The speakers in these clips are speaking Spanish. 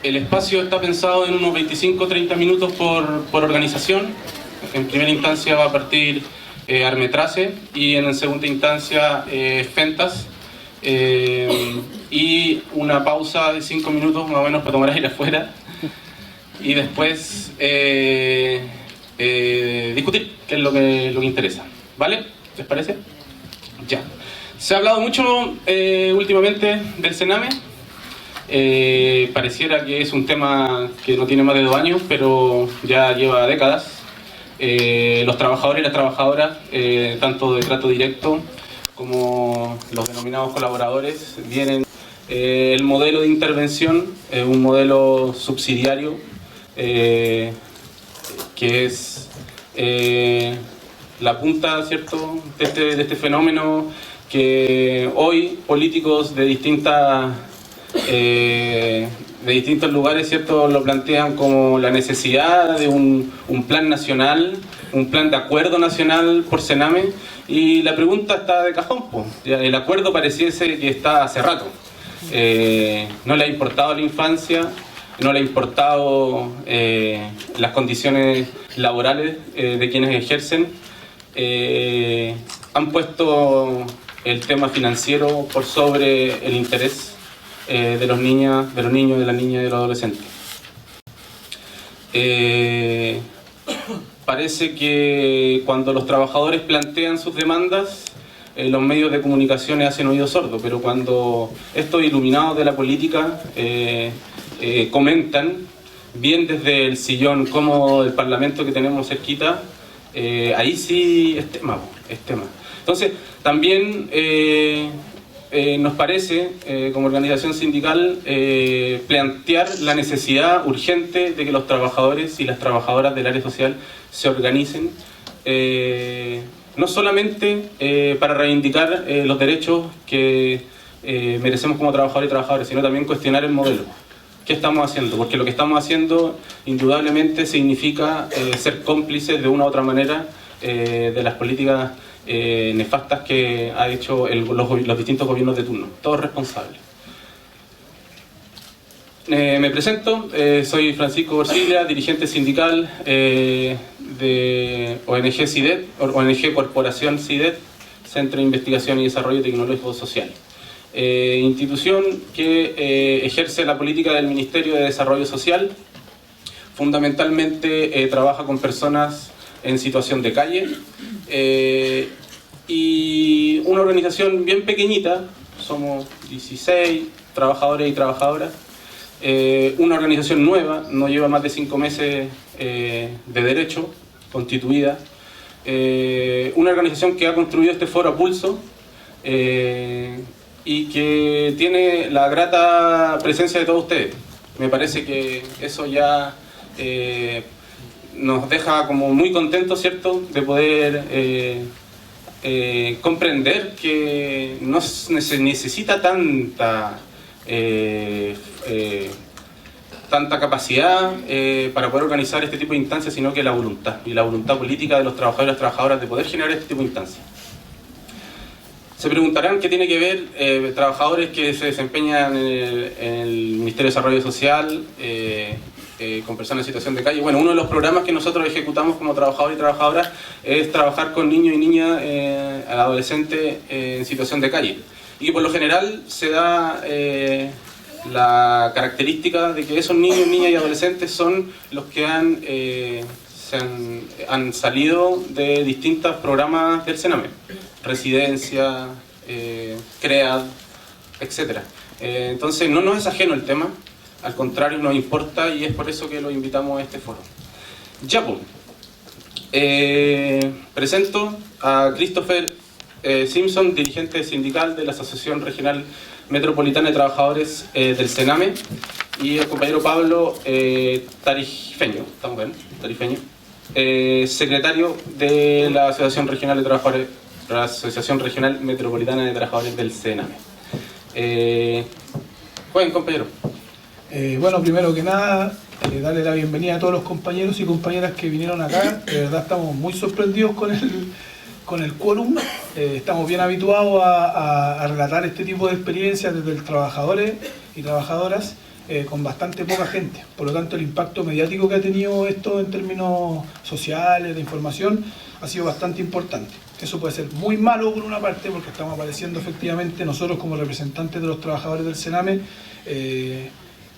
El espacio está pensado en unos 25-30 minutos por organización. En primera instancia va a partir Armetrace y en segunda instancia Fentas. Y una pausa de 5 minutos más o menos para tomar aire afuera. Y después discutir, que es lo que interesa. ¿Vale? ¿Les parece? Ya. Se ha hablado mucho últimamente del Sename. Pareciera que es un tema que no tiene más de 2 años, pero ya lleva décadas. Los trabajadores y las trabajadoras, tanto de trato directo como los denominados colaboradores, vienen. El modelo de intervención es un modelo subsidiario que es la punta, ¿cierto?, de este fenómeno que hoy políticos de distintos lugares, ¿cierto?, lo plantean como la necesidad de un plan nacional, un plan de acuerdo nacional por Sename, y la pregunta está de cajón, pues. El acuerdo pareciese que está hace rato. No le ha importado la infancia, no le ha importado las condiciones laborales de quienes ejercen. Han puesto el tema financiero por sobre el interés de los niños, de las niñas y de los adolescentes. Parece que cuando los trabajadores plantean sus demandas, los medios de comunicación hacen oído sordo, pero cuando estos iluminados de la política comentan, bien desde el sillón cómodo del Parlamento que tenemos cerquita, ahí sí es tema, es tema. Entonces, también nos parece, como organización sindical, plantear la necesidad urgente de que los trabajadores y las trabajadoras del área social se organicen, no solamente para reivindicar los derechos que merecemos como trabajadores y trabajadoras, sino también cuestionar el modelo. ¿Qué estamos haciendo? Porque lo que estamos haciendo indudablemente significa ser cómplices de una u otra manera de las políticas nefastas que ha hecho los distintos gobiernos de turno, todos responsables. Me presento, soy Francisco Borsiglia, dirigente sindical de ONG CIDET, ONG Corporación CIDET, Centro de Investigación y Desarrollo Tecnológico Social. Institución que ejerce la política del Ministerio de Desarrollo Social, fundamentalmente trabaja con personas en situación de calle, y una organización bien pequeñita, somos 16 trabajadores y trabajadoras, una organización nueva, no lleva más de 5 meses de derecho, constituida, una organización que ha construido este foro a pulso y que tiene la grata presencia de todos ustedes. Me parece que eso ya nos deja como muy contentos, ¿cierto?, de poder comprender que no se necesita tanta capacidad para poder organizar este tipo de instancias, sino que la voluntad, y la voluntad política de los trabajadores y las trabajadoras de poder generar este tipo de instancias. Se preguntarán qué tiene que ver trabajadores que se desempeñan en el Ministerio de Desarrollo Social con personas en situación de calle. Bueno, uno de los programas que nosotros ejecutamos como trabajadores y trabajadoras es trabajar con niños y niñas adolescentes en situación de calle. Y por lo general se da la característica de que esos niños, niñas y adolescentes son los que han salido de distintos programas del Sename, residencia, CREAD, etc. Entonces no nos es ajeno el tema, al contrario nos importa, y es por eso que lo invitamos a este foro. Ya pues, presento a Christopher Simpson, dirigente sindical de la Asociación Regional Metropolitana de Trabajadores del Sename, y el compañero Pablo Tarifeño, ¿estamos bien? Tarifeño, secretario de la Asociación Regional de Trabajadores, la Asociación Regional Metropolitana de Trabajadores del Sename. Buen compañero. Bueno, primero que nada, darle la bienvenida a todos los compañeros y compañeras que vinieron acá. De verdad estamos muy sorprendidos con el quórum. Estamos bien habituados a relatar este tipo de experiencias desde los trabajadores y trabajadoras, con bastante poca gente. Por lo tanto, el impacto mediático que ha tenido esto en términos sociales, de información, ha sido bastante importante. Eso puede ser muy malo por una parte, porque estamos apareciendo efectivamente nosotros como representantes de los trabajadores del Sename,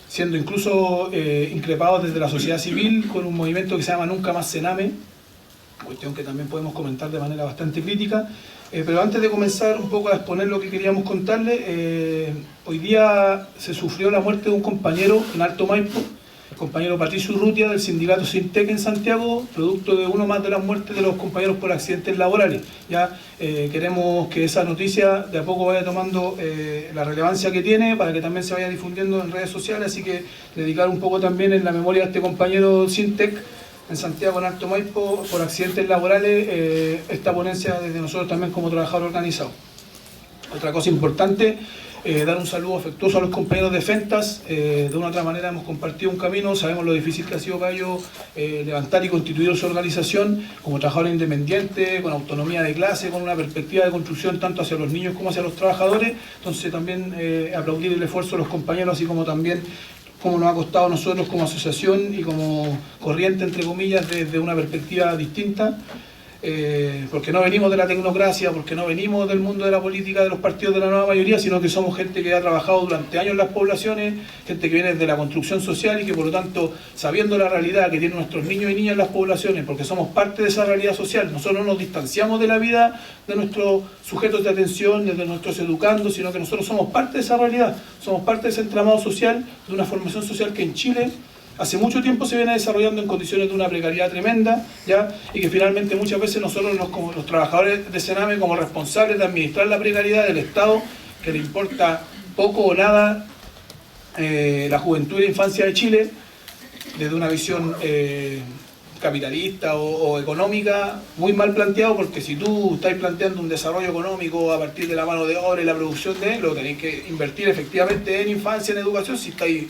siendo incluso increpados desde la sociedad civil con un movimiento que se llama Nunca Más Sename, cuestión que también podemos comentar de manera bastante crítica. Pero antes de comenzar un poco a exponer lo que queríamos contarle, hoy día se sufrió la muerte de un compañero en Alto Maipo, el compañero Patricio Urrutia del sindicato Sintec en Santiago, producto de uno más de las muertes de los compañeros por accidentes laborales. Ya queremos que esa noticia de a poco vaya tomando la relevancia que tiene para que también se vaya difundiendo en redes sociales, así que dedicar un poco también en la memoria a este compañero Sintec en Santiago, en Alto Maipo, por accidentes laborales, esta ponencia desde nosotros también como trabajador organizado. Otra cosa importante, dar un saludo afectuoso a los compañeros de Fentas. De una u otra manera hemos compartido un camino, sabemos lo difícil que ha sido para ellos levantar y constituir su organización como trabajadores independientes, con autonomía de clase, con una perspectiva de construcción tanto hacia los niños como hacia los trabajadores. Entonces también aplaudir el esfuerzo de los compañeros, así como también cómo nos ha costado a nosotros como asociación y como corriente, entre comillas, desde una perspectiva distinta, porque no venimos de la tecnocracia, porque no venimos del mundo de la política de los partidos de la nueva mayoría, sino que somos gente que ha trabajado durante años en las poblaciones, gente que viene de la construcción social y que por lo tanto, sabiendo la realidad que tienen nuestros niños y niñas en las poblaciones, porque somos parte de esa realidad social, nosotros no nos distanciamos de la vida de nuestros sujetos de atención, de nuestros educandos, sino que nosotros somos parte de esa realidad, somos parte de ese entramado social, de una formación social que en Chile hace mucho tiempo se viene desarrollando en condiciones de una precariedad tremenda, ¿ya? Y que finalmente muchas veces nosotros, como los trabajadores de Sename, como responsables de administrar la precariedad del Estado, que le importa poco o nada la juventud y la infancia de Chile, desde una visión capitalista o económica, muy mal planteado, porque si tú estás planteando un desarrollo económico a partir de la mano de obra y la producción lo tenéis que invertir efectivamente en infancia, en educación, si estáis...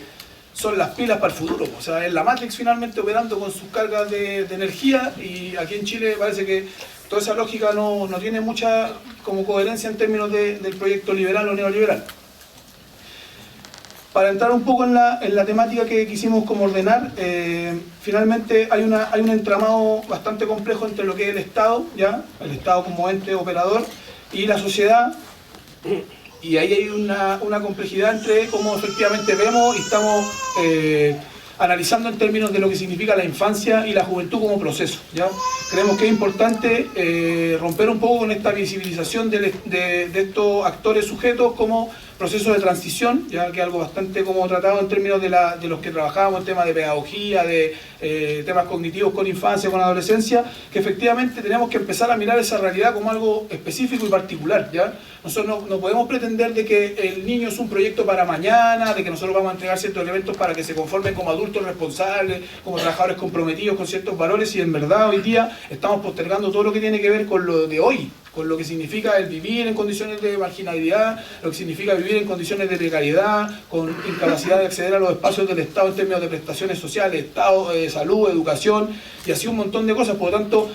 son las pilas para el futuro, o sea, es la Matrix finalmente operando con sus cargas de energía, y aquí en Chile parece que toda esa lógica no tiene mucha como coherencia en términos del proyecto liberal o neoliberal. Para entrar un poco en la temática que quisimos como ordenar, finalmente hay un entramado bastante complejo entre lo que es el Estado, ¿ya? El Estado como ente operador, y la sociedad. Y ahí hay una complejidad entre cómo efectivamente vemos y estamos analizando en términos de lo que significa la infancia y la juventud como proceso, ¿ya? Creemos que es importante romper un poco con esta visibilización de estos actores sujetos como proceso de transición, ya que es algo bastante como tratado en términos de los que trabajábamos en temas de pedagogía, de temas cognitivos con infancia, con adolescencia, que efectivamente tenemos que empezar a mirar esa realidad como algo específico y particular, ¿ya? Nosotros no podemos pretender de que el niño es un proyecto para mañana, de que nosotros vamos a entregar ciertos elementos para que se conformen como adultos responsables, como trabajadores comprometidos con ciertos valores, y en verdad hoy día estamos postergando todo lo que tiene que ver con lo de hoy, con lo que significa el vivir en condiciones de marginalidad, lo que significa vivir en condiciones de precariedad, con incapacidad de acceder a los espacios del Estado en términos de prestaciones sociales, Estado, salud, educación, y así un montón de cosas. Por lo tanto,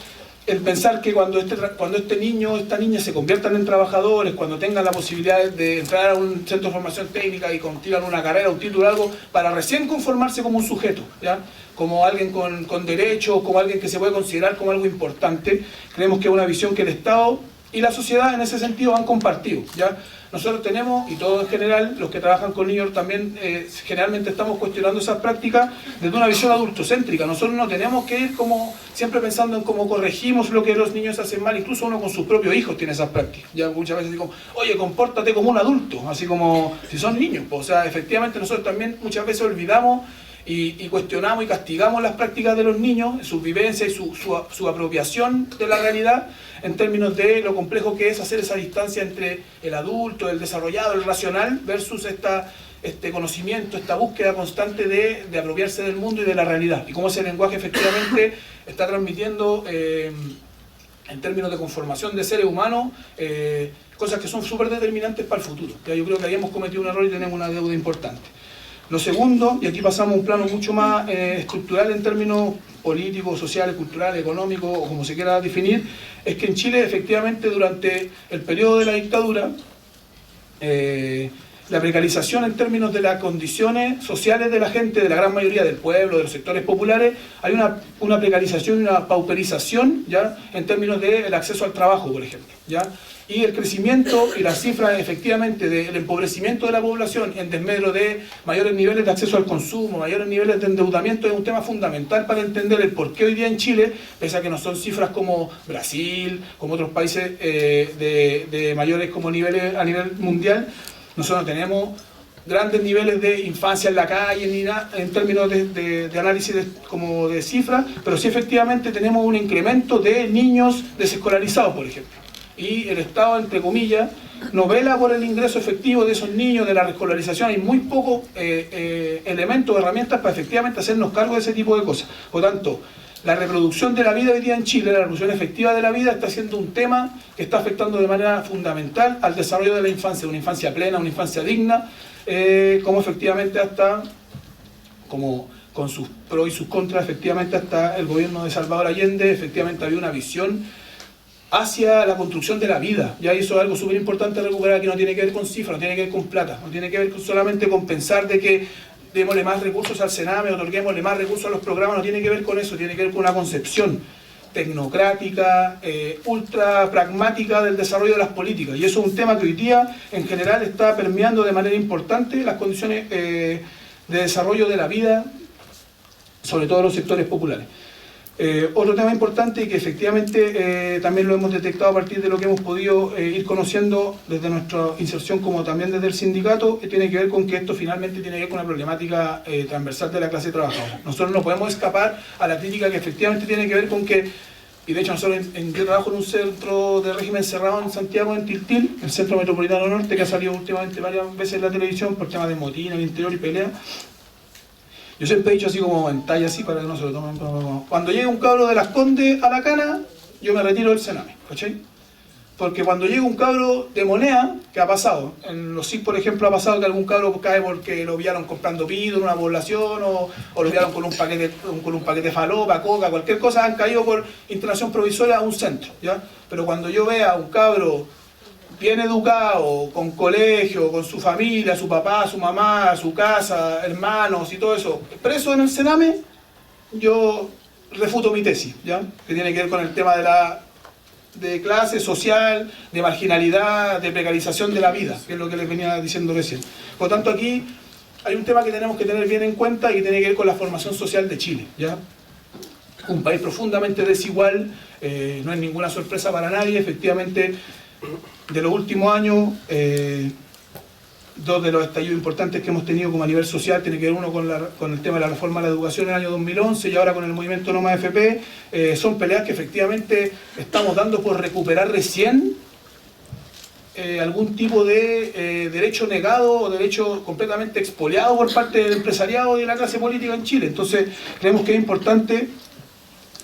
el pensar que cuando este niño o esta niña se conviertan en trabajadores, cuando tengan la posibilidad de entrar a un centro de formación técnica y contigan una carrera, un título, algo, para recién conformarse como un sujeto, ¿ya? Como alguien con derechos, como alguien que se puede considerar como algo importante, creemos que es una visión que el Estado y la sociedad en ese sentido han compartido, ¿ya? Nosotros tenemos, y todos en general, los que trabajan con niños también, generalmente estamos cuestionando esas prácticas desde una visión adultocéntrica. Nosotros no tenemos que ir como siempre pensando en cómo corregimos lo que los niños hacen mal, incluso uno con sus propios hijos tiene esas prácticas. Ya muchas veces digo, oye, compórtate como un adulto, así como si son niños. O sea, efectivamente nosotros también muchas veces olvidamos y cuestionamos y castigamos las prácticas de los niños, su vivencia y su apropiación de la realidad, en términos de lo complejo que es hacer esa distancia entre el adulto, el desarrollado, el racional, versus este conocimiento, esta búsqueda constante de apropiarse del mundo y de la realidad. Y cómo ese lenguaje efectivamente está transmitiendo, en términos de conformación de seres humanos, cosas que son súper determinantes para el futuro. Yo creo que ahí hemos cometido un error y tenemos una deuda importante. Lo segundo, y aquí pasamos a un plano mucho más estructural en términos políticos, sociales, culturales, económicos, o como se quiera definir, es que en Chile efectivamente durante el periodo de la dictadura la precarización en términos de las condiciones sociales de la gente, de la gran mayoría del pueblo, de los sectores populares, hay una precarización y una pauperización, ¿ya?, en términos del acceso al trabajo, por ejemplo, ¿ya? Y el crecimiento y las cifras efectivamente del empobrecimiento de la población en desmedro de mayores niveles de acceso al consumo, mayores niveles de endeudamiento, es un tema fundamental para entender el por qué hoy día en Chile, pese a que no son cifras como Brasil, como otros países de mayores como niveles a nivel mundial, nosotros no tenemos grandes niveles de infancia en la calle, ni nada, en términos de análisis como de cifras, pero sí efectivamente tenemos un incremento de niños desescolarizados, por ejemplo. Y el Estado, entre comillas, no vela por el ingreso efectivo de esos niños, de la reescolarización. Hay muy pocos elementos, herramientas para efectivamente hacernos cargo de ese tipo de cosas. Por lo tanto, la reproducción de la vida hoy día en Chile, la reproducción efectiva de la vida, está siendo un tema que está afectando de manera fundamental al desarrollo de la infancia, una infancia plena, una infancia digna, como efectivamente hasta, como con sus pros y sus contras, efectivamente hasta el gobierno de Salvador Allende, efectivamente había una visión hacia la construcción de la vida. Ya eso es algo súper importante recuperar, que no tiene que ver con cifras, no tiene que ver con plata, no tiene que ver solamente con pensar de que démosle más recursos al Sename, otorguémosle más recursos a los programas, no tiene que ver con eso, tiene que ver con una concepción tecnocrática, ultra pragmática del desarrollo de las políticas. Y eso es un tema que hoy día en general está permeando de manera importante las condiciones de desarrollo de la vida, sobre todo en los sectores populares. Otro tema importante y que efectivamente también lo hemos detectado a partir de lo que hemos podido ir conociendo desde nuestra inserción como también desde el sindicato, tiene que ver con que esto finalmente tiene que ver con una problemática transversal de la clase trabajadora. Nosotros no podemos escapar a la crítica que efectivamente tiene que ver con que, y de hecho nosotros yo trabajo en un centro de régimen cerrado en Santiago, en Tiltil, el Centro Metropolitano Norte, que ha salido últimamente varias veces en la televisión por temas de motín al interior y pelea. Yo siempre he dicho así como en talla así para que no se lo tomen. Cuando llega un cabro de Las Condes a La Cana, yo me retiro del Sename, ¿cachai? Porque cuando llega un cabro de Moneda, que ha pasado, en los SIC por ejemplo ha pasado que algún cabro cae porque lo pillaron comprando pito en una población o lo pillaron con un paquete de falopa, coca, cualquier cosa, han caído por internación provisoria a un centro, ¿ya? Pero cuando yo vea a un cabro bien educado, con colegio, con su familia, su papá, su mamá, su casa, hermanos y todo eso, preso en el Sename, yo refuto mi tesis, ¿ya?, que tiene que ver con el tema de clase social, de marginalidad, de precarización de la vida, que es lo que les venía diciendo recién. Por lo tanto, aquí hay un tema que tenemos que tener bien en cuenta y que tiene que ver con la formación social de Chile, ¿ya? Un país profundamente desigual, no es ninguna sorpresa para nadie, efectivamente. De los últimos años, dos de los estallidos importantes que hemos tenido como a nivel social tiene que ver uno con el tema de la reforma de la educación en el año 2011 y ahora con el movimiento No Más FP. Son peleas que efectivamente estamos dando por recuperar recién algún tipo de derecho negado o derecho completamente expoliado por parte del empresariado y de la clase política en Chile. Entonces creemos que es importante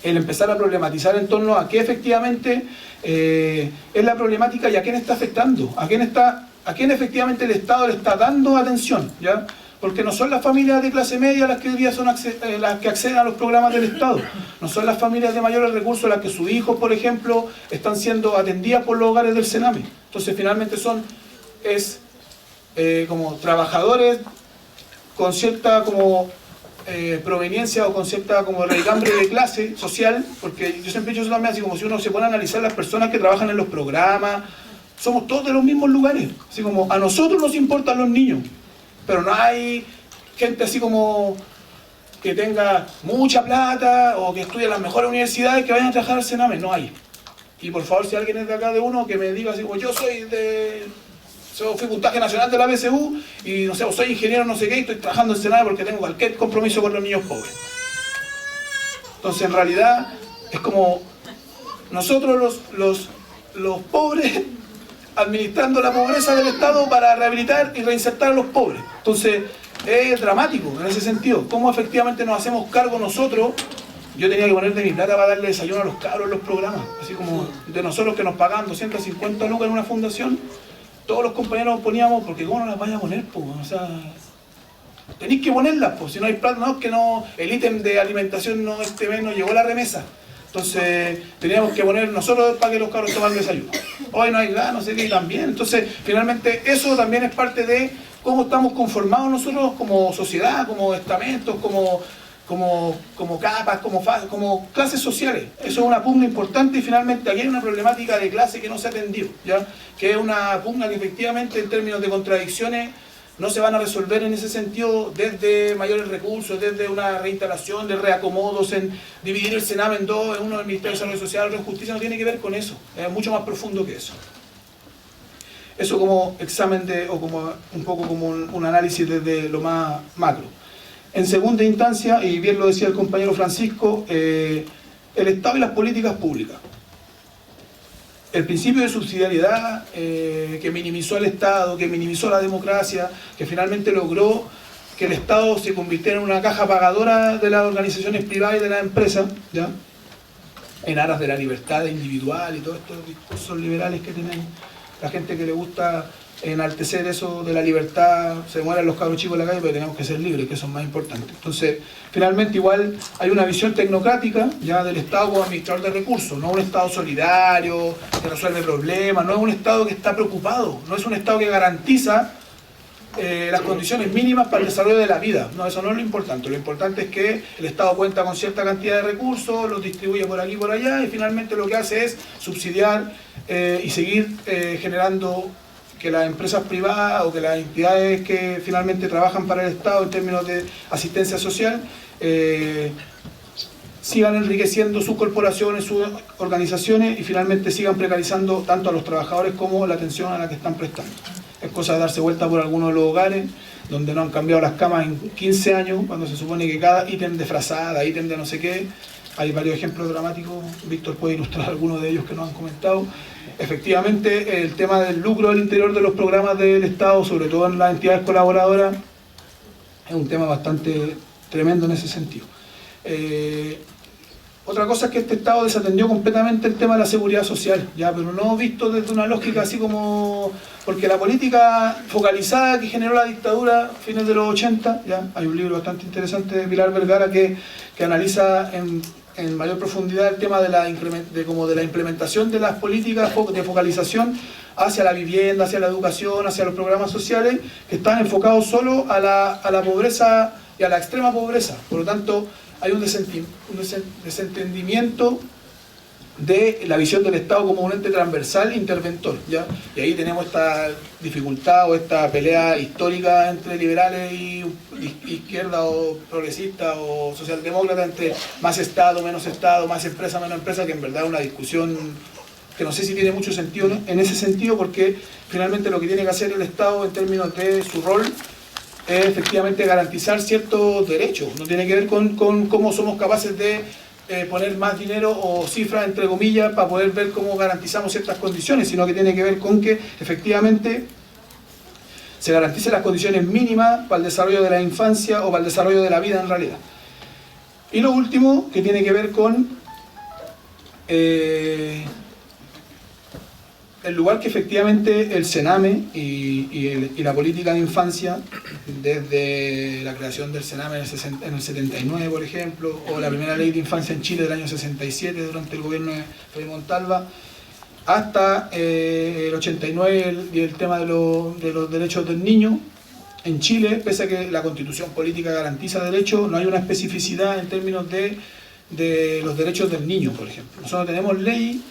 el empezar a problematizar en torno a qué efectivamente es la problemática y a quién está afectando, a quién efectivamente el Estado le está dando atención, ¿ya? Porque no son las familias de clase media las que hoy día son las que acceden a los programas del Estado, no son las familias de mayores recursos las que sus hijos, por ejemplo, están siendo atendidas por los hogares del Sename. Entonces finalmente como trabajadores con cierta como proveniencia o con cierta como recambre de clase social, porque yo siempre he dicho eso también, así como si uno se pone a analizar las personas que trabajan en los programas, somos todos de los mismos lugares, así como a nosotros nos importan los niños, pero no hay gente así como que tenga mucha plata o que estudie en las mejores universidades que vayan a trabajar al Sename, no hay. Y por favor, si alguien es de acá de uno, que me diga así como yo fui puntaje nacional de la PSU y no sé, soy ingeniero no sé qué y estoy trabajando en Sename porque tengo cualquier compromiso con los niños pobres. Entonces en realidad es como nosotros los pobres administrando la pobreza del Estado para rehabilitar y reinsertar a los pobres. Entonces es dramático en ese sentido, cómo efectivamente nos hacemos cargo nosotros. Yo tenía que poner de mi plata para darle desayuno a los cabros en los programas, así como de nosotros que nos pagan 250 lucas en una fundación. Todos los compañeros nos poníamos, porque ¿cómo no las vaya a poner? O sea, tenéis que ponerlas, si no hay plata, no, es que no, el ítem de alimentación no, este mes no llegó la remesa. Entonces teníamos que poner nosotros para que los cabros tomaran desayuno. Hoy no hay nada, no sé qué, también. Entonces finalmente eso también es parte de cómo estamos conformados nosotros como sociedad, como estamentos, como capas, como clases sociales. Eso es una pugna importante y finalmente aquí hay una problemática de clase que no se ha atendido, ¿ya? Que es una pugna que efectivamente en términos de contradicciones no se van a resolver en ese sentido desde mayores recursos, desde una reinstalación, de reacomodos, en dividir el Sename en dos, uno del Ministerio de Desarrollo Social, otro de Justicia, no tiene que ver con eso, es mucho más profundo que eso. Eso como examen o como un poco como un análisis desde lo más macro. En segunda instancia, y bien lo decía el compañero Francisco, el Estado y las políticas públicas. El principio de subsidiariedad que minimizó al Estado, que minimizó la democracia, que finalmente logró que el Estado se convirtiera en una caja pagadora de las organizaciones privadas y de las empresas, ¿ya? En aras de la libertad individual y todos estos discursos liberales que tienen la gente que le gusta enaltecer eso de la libertad. Se mueren los cabros chicos en la calle, pero tenemos que ser libres, que eso es más importante. Entonces, finalmente igual hay una visión tecnocrática ya del Estado como administrador de recursos, no un Estado solidario, que resuelve problemas, no es un Estado que está preocupado, no es un Estado que garantiza las condiciones mínimas para el desarrollo de la vida. No, eso no es lo importante es que el Estado cuenta con cierta cantidad de recursos, los distribuye por aquí y por allá, y finalmente lo que hace es subsidiar y seguir generando que las empresas privadas o que las entidades que finalmente trabajan para el Estado en términos de asistencia social sigan enriqueciendo sus corporaciones, sus organizaciones y finalmente sigan precarizando tanto a los trabajadores como la atención a la que están prestando. Es cosa de darse vuelta por algunos de los hogares donde no han cambiado las camas en 15 años, cuando se supone que cada ítem de frazada, ítem de no sé qué, hay varios ejemplos dramáticos, Víctor puede ilustrar algunos de ellos que nos han comentado. Efectivamente, el tema del lucro al interior de los programas del Estado, sobre todo en las entidades colaboradoras, es un tema bastante tremendo en ese sentido. Otra cosa es que este Estado desatendió completamente el tema de la seguridad social, ya, pero no visto desde una lógica así como... Porque la política focalizada que generó la dictadura a fines de los 80, ya, hay un libro bastante interesante de Pilar Vergara que analiza en mayor profundidad el tema de la implementación de las políticas de focalización hacia la vivienda, hacia la educación, hacia los programas sociales, que están enfocados solo a la pobreza y a la extrema pobreza. Por lo tanto, hay un desentendimiento de la visión del Estado como un ente transversal interventor, ¿ya? Y ahí tenemos esta dificultad o esta pelea histórica entre liberales y izquierda o progresista o socialdemócrata, entre más Estado, menos Estado, más empresa, menos empresa, que en verdad es una discusión que no sé si tiene mucho sentido, ¿no? En ese sentido, porque finalmente lo que tiene que hacer el Estado en términos de su rol es efectivamente garantizar ciertos derechos. No tiene que ver con cómo somos capaces de poner más dinero o cifras entre comillas para poder ver cómo garantizamos ciertas condiciones, sino que tiene que ver con que efectivamente se garanticen las condiciones mínimas para el desarrollo de la infancia o para el desarrollo de la vida en realidad. Y lo último, que tiene que ver con el lugar que efectivamente el Sename y la política de infancia, desde la creación del Sename en el 79, por ejemplo, o la primera ley de infancia en Chile del año 67 durante el gobierno de Frei Montalva, hasta el 89 y el tema de los derechos del niño. En Chile, pese a que la Constitución política garantiza derechos, no hay una especificidad en términos de los derechos del niño, por ejemplo. Nosotros tenemos ley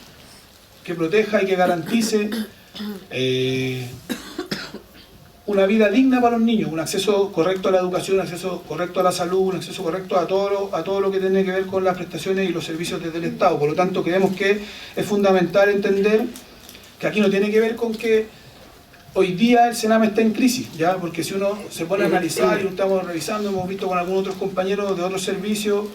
que proteja y que garantice una vida digna para los niños, un acceso correcto a la educación, un acceso correcto a la salud, un acceso correcto a todo lo que tiene que ver con las prestaciones y los servicios desde el Estado. Por lo tanto, creemos que es fundamental entender que aquí no tiene que ver con que hoy día el Sename está en crisis, ¿ya? Porque si uno se pone a analizar y lo estamos revisando, hemos visto con algunos otros compañeros de otros servicios,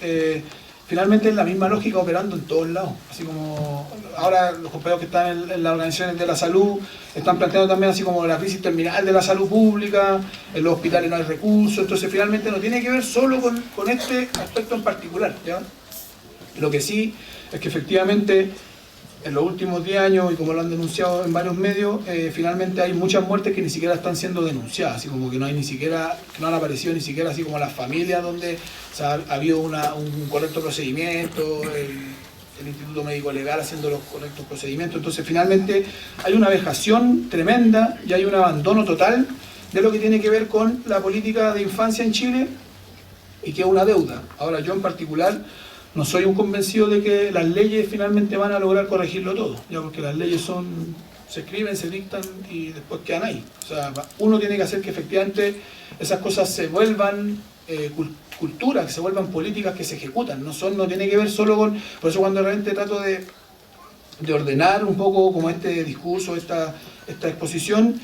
finalmente es la misma lógica operando en todos lados. Así como ahora los compañeros que están en las organizaciones de la salud están planteando también así como la crisis terminal de la salud pública, en los hospitales no hay recursos, entonces finalmente no tiene que ver solo con este aspecto en particular, ¿ya? Lo que sí es que efectivamente en los últimos 10 años, y como lo han denunciado en varios medios, finalmente hay muchas muertes que ni siquiera están siendo denunciadas, así como que no hay ni siquiera, que no han aparecido ni siquiera así como las familias donde ha habido un correcto procedimiento, el Instituto Médico Legal haciendo los correctos procedimientos. Entonces finalmente hay una vejación tremenda y hay un abandono total de lo que tiene que ver con la política de infancia en Chile y que es una deuda. Ahora, yo en particular no soy un convencido de que las leyes finalmente van a lograr corregirlo todo, ya, porque las leyes se escriben, se dictan y después quedan ahí. O sea, uno tiene que hacer que efectivamente esas cosas se vuelvan culturas, que se vuelvan políticas que se ejecutan. No tiene que ver solo con... Por eso cuando realmente trato de ordenar un poco como este discurso, esta exposición,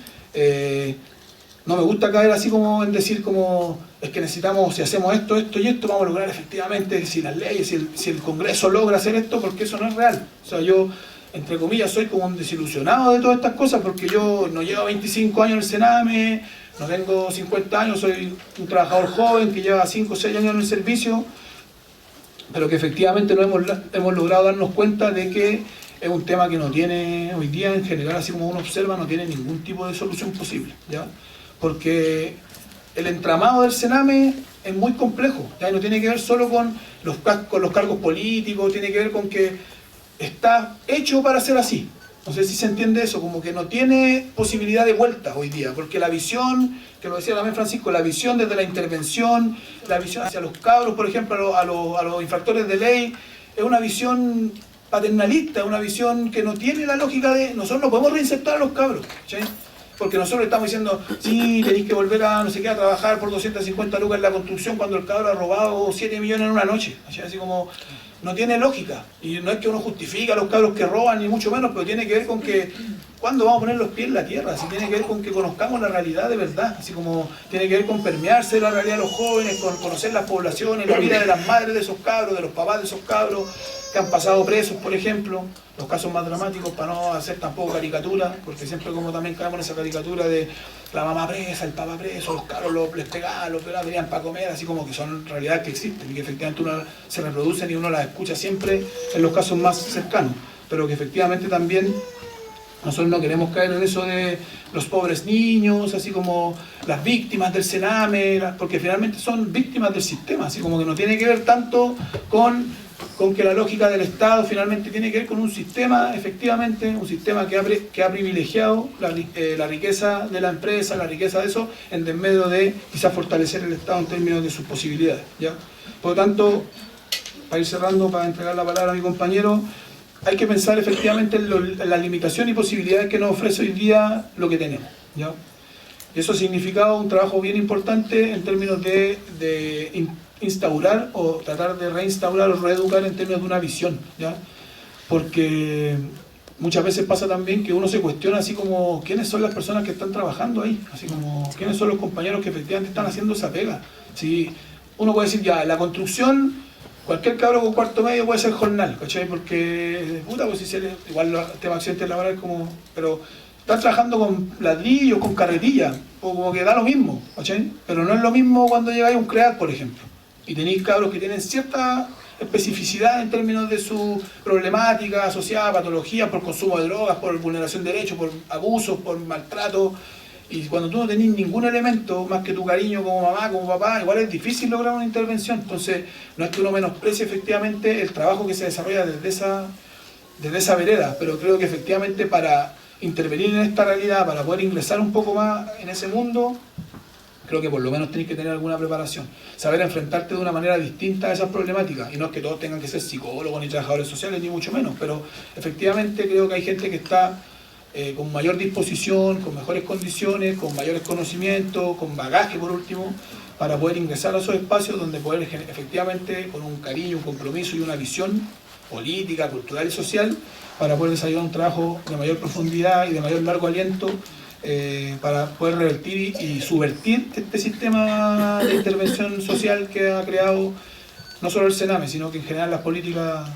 no me gusta caer así como en decir como es que necesitamos, si hacemos esto, esto y esto, vamos a lograr efectivamente, si las leyes, si el Congreso logra hacer esto, porque eso no es real. O sea, yo, entre comillas, soy como un desilusionado de todas estas cosas, porque yo no llevo 25 años en el Sename, no tengo 50 años, soy un trabajador joven que lleva 5 o 6 años en el servicio, pero que efectivamente no hemos logrado darnos cuenta de que es un tema que no tiene, hoy día en general, así como uno observa, no tiene ningún tipo de solución posible, ¿ya? Porque el entramado del Sename es muy complejo, ¿ya? No tiene que ver solo con los cargos políticos, tiene que ver con que está hecho para ser así. No sé si se entiende eso, como que no tiene posibilidad de vuelta hoy día, porque la visión, que lo decía también Francisco, la visión desde la intervención, la visión hacia los cabros, por ejemplo, a los infractores de ley, es una visión paternalista, una visión que no tiene la lógica de... Nosotros no podemos reinsertar a los cabros, ¿sí? Porque nosotros estamos diciendo, sí, tenéis que volver a no sé qué, a trabajar por 250 lucas en la construcción cuando el cabro ha robado 7 millones en una noche. Así como, no tiene lógica. Y no es que uno justifique a los cabros que roban, ni mucho menos, pero tiene que ver con que, ¿cuándo vamos a poner los pies en la tierra? Así tiene que ver con que conozcamos la realidad de verdad. Así como tiene que ver con permearse la realidad de los jóvenes, con conocer las poblaciones, la vida de las madres de esos cabros, de los papás de esos cabros, que han pasado presos, por ejemplo, los casos más dramáticos, para no hacer tampoco caricatura, porque siempre como también caemos en esa caricatura de la mamá presa, el papá preso, los cabros les pegaban, los venían para comer, así como que son realidades que existen y que efectivamente uno se reproducen y uno las escucha siempre en los casos más cercanos, pero que efectivamente también nosotros no queremos caer en eso de los pobres niños, así como las víctimas del Sename, porque finalmente son víctimas del sistema, así como que no tiene que ver tanto con que la lógica del Estado finalmente tiene que ver con un sistema, efectivamente, un sistema que ha privilegiado la riqueza de la empresa, la riqueza de eso, en desmedio de quizás fortalecer el Estado en términos de sus posibilidades, ¿ya? Por lo tanto, para ir cerrando, para entregar la palabra a mi compañero, hay que pensar efectivamente en las limitaciones y posibilidades que nos ofrece hoy día lo que tenemos, ¿ya? Y eso ha significado un trabajo bien importante en términos de instaurar o tratar de reinstaurar o reeducar en términos de una visión, ¿ya? Porque muchas veces pasa también que uno se cuestiona así como quiénes son las personas que están trabajando ahí, así como quiénes son los compañeros que efectivamente están haciendo esa pega. Si uno puede decir, ya, en la construcción, cualquier cabro con cuarto medio puede ser jornal, ¿cachai? Porque, puta, pues si igual el tema de accidentes laborales como... pero están trabajando con ladrillos, con carretillas, o como que da lo mismo, ¿cachai? Pero no es lo mismo cuando llegáis a un CREAT, por ejemplo, y tenéis cabros que tienen cierta especificidad en términos de su problemática asociada a patologías por consumo de drogas, por vulneración de derechos, por abusos, por maltrato, y cuando tú no tenés ningún elemento más que tu cariño como mamá, como papá, igual es difícil lograr una intervención. Entonces no es que uno menosprecie efectivamente el trabajo que se desarrolla desde esa vereda, pero creo que efectivamente para intervenir en esta realidad, para poder ingresar un poco más en ese mundo, creo que por lo menos tenés que tener alguna preparación, saber enfrentarte de una manera distinta a esas problemáticas, y no es que todos tengan que ser psicólogos ni trabajadores sociales, ni mucho menos, pero efectivamente creo que hay gente que está con mayor disposición, con mejores condiciones, con mayores conocimientos, con bagaje por último, para poder ingresar a esos espacios donde poder efectivamente, con un cariño, un compromiso y una visión política, cultural y social, para poder desarrollar un trabajo de mayor profundidad y de mayor largo aliento, para poder revertir y subvertir este sistema de intervención social que ha creado no solo el Sename, sino que en general las políticas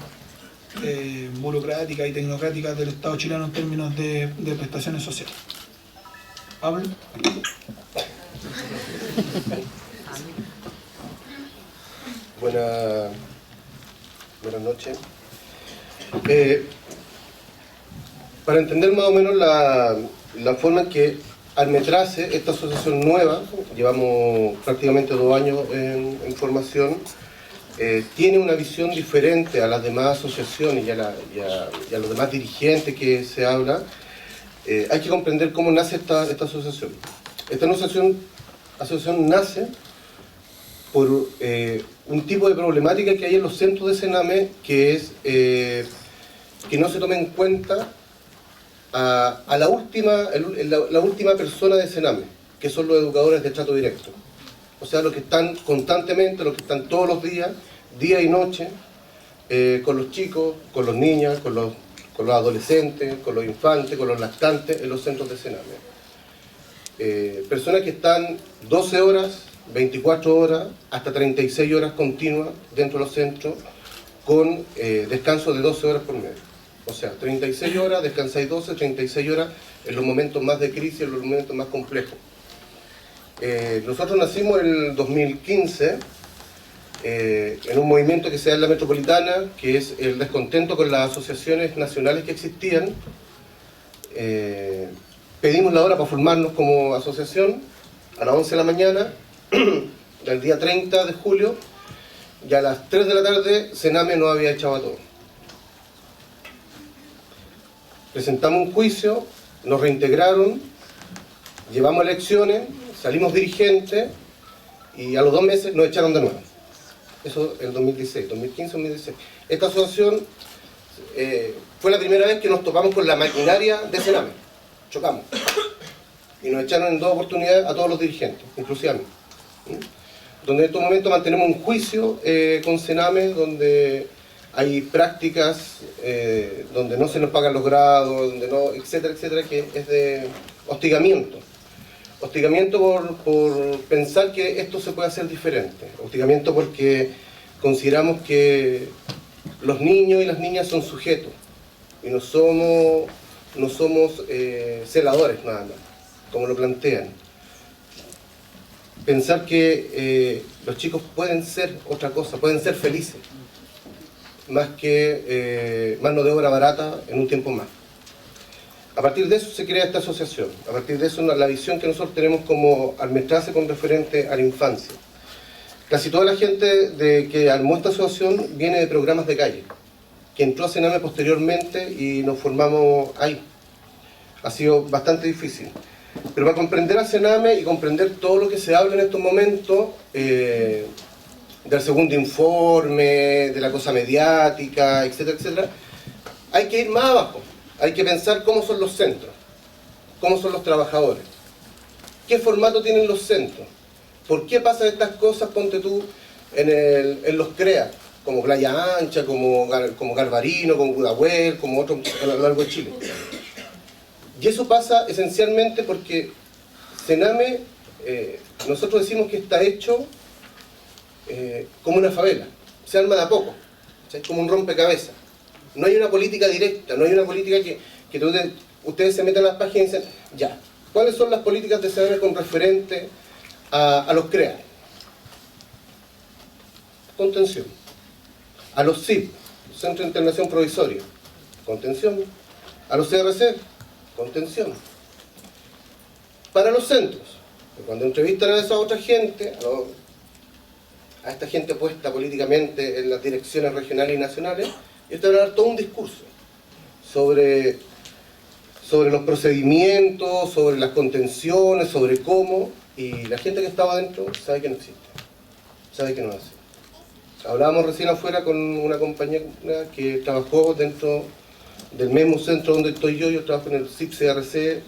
burocráticas y tecnocráticas del Estado chileno en términos de prestaciones sociales. ¿Pablo? Buenas noches. Para entender más o menos la forma en que Almetrace, esta asociación nueva, llevamos prácticamente 2 años en formación, tiene una visión diferente a las demás asociaciones y a los demás dirigentes que se habla. Hay que comprender cómo nace esta asociación. Esta asociación nace por un tipo de problemática que hay en los centros de Sename, que es que no se tome en cuenta a la última persona de Sename, que son los educadores de trato directo. O sea, los que están constantemente, los que están todos los días, día y noche, con los chicos, con los niños, con los adolescentes, con los infantes, con los lactantes en los centros de Sename. Personas que están 12 horas, 24 horas, hasta 36 horas continuas dentro de los centros, con descanso de 12 horas por medio. O sea, 36 horas, descansáis 12, 36 horas en los momentos más de crisis, en los momentos más complejos. Nosotros nacimos en el 2015 en un movimiento que se da en la metropolitana, que es el descontento con las asociaciones nacionales que existían. Pedimos la hora para formarnos como asociación a las 11 de la mañana del día 30 de julio, y a las 3 de la tarde Sename nos había echado a todos. Presentamos un juicio, nos reintegraron, llevamos elecciones, salimos dirigentes y a los 2 meses nos echaron de nuevo. Eso en el 2016, 2015-2016. Esta asociación fue la primera vez que nos topamos con la maquinaria de Sename. Chocamos. Y nos echaron en 2 oportunidades a todos los dirigentes, inclusive a mí. Donde en estos momentos mantenemos un juicio con Sename, donde hay prácticas donde no se nos pagan los grados, donde no, etcétera, etcétera, que es de hostigamiento. Hostigamiento por pensar que esto se puede hacer diferente. Hostigamiento porque consideramos que los niños y las niñas son sujetos y no somos celadores nada más, como lo plantean. Pensar que los chicos pueden ser otra cosa, pueden ser felices, más que mano de obra barata en un tiempo más. A partir de eso se crea esta asociación, a partir de eso la visión que nosotros tenemos como Almestrase con referente a la infancia. Casi toda la gente que armó esta asociación viene de programas de calle, que entró a Sename posteriormente y nos formamos ahí. Ha sido bastante difícil. Pero para comprender a Sename y comprender todo lo que se habla en estos momentos, del segundo informe, de la cosa mediática, etcétera, etcétera, hay que ir más abajo. Hay que pensar cómo son los centros, cómo son los trabajadores, qué formato tienen los centros, por qué pasan estas cosas, ponte tú, en los CREA, como Playa Ancha, como Garbarino, como Pudahuel, como otros a lo largo de Chile. Y eso pasa esencialmente porque Sename, nosotros decimos que está hecho como una favela, se arma de a poco, es como un rompecabezas. No hay una política directa, no hay una política que ustedes se metan a las páginas y dicen, ya, ¿cuáles son las políticas de Sename con referente a los CREA? Contención. A los CIP, Centro de Internación Provisoria, contención. A los CRC, contención. Para los centros, cuando entrevistan a esa otra gente, a esta gente puesta políticamente en las direcciones regionales y nacionales, ellos te van a dar todo un discurso sobre los procedimientos, sobre las contenciones, sobre cómo, y la gente que estaba adentro sabe que no existe, sabe que no es así. Hablábamos recién afuera con una compañera que trabajó dentro del mismo centro donde estoy yo trabajo en el CIP-CRC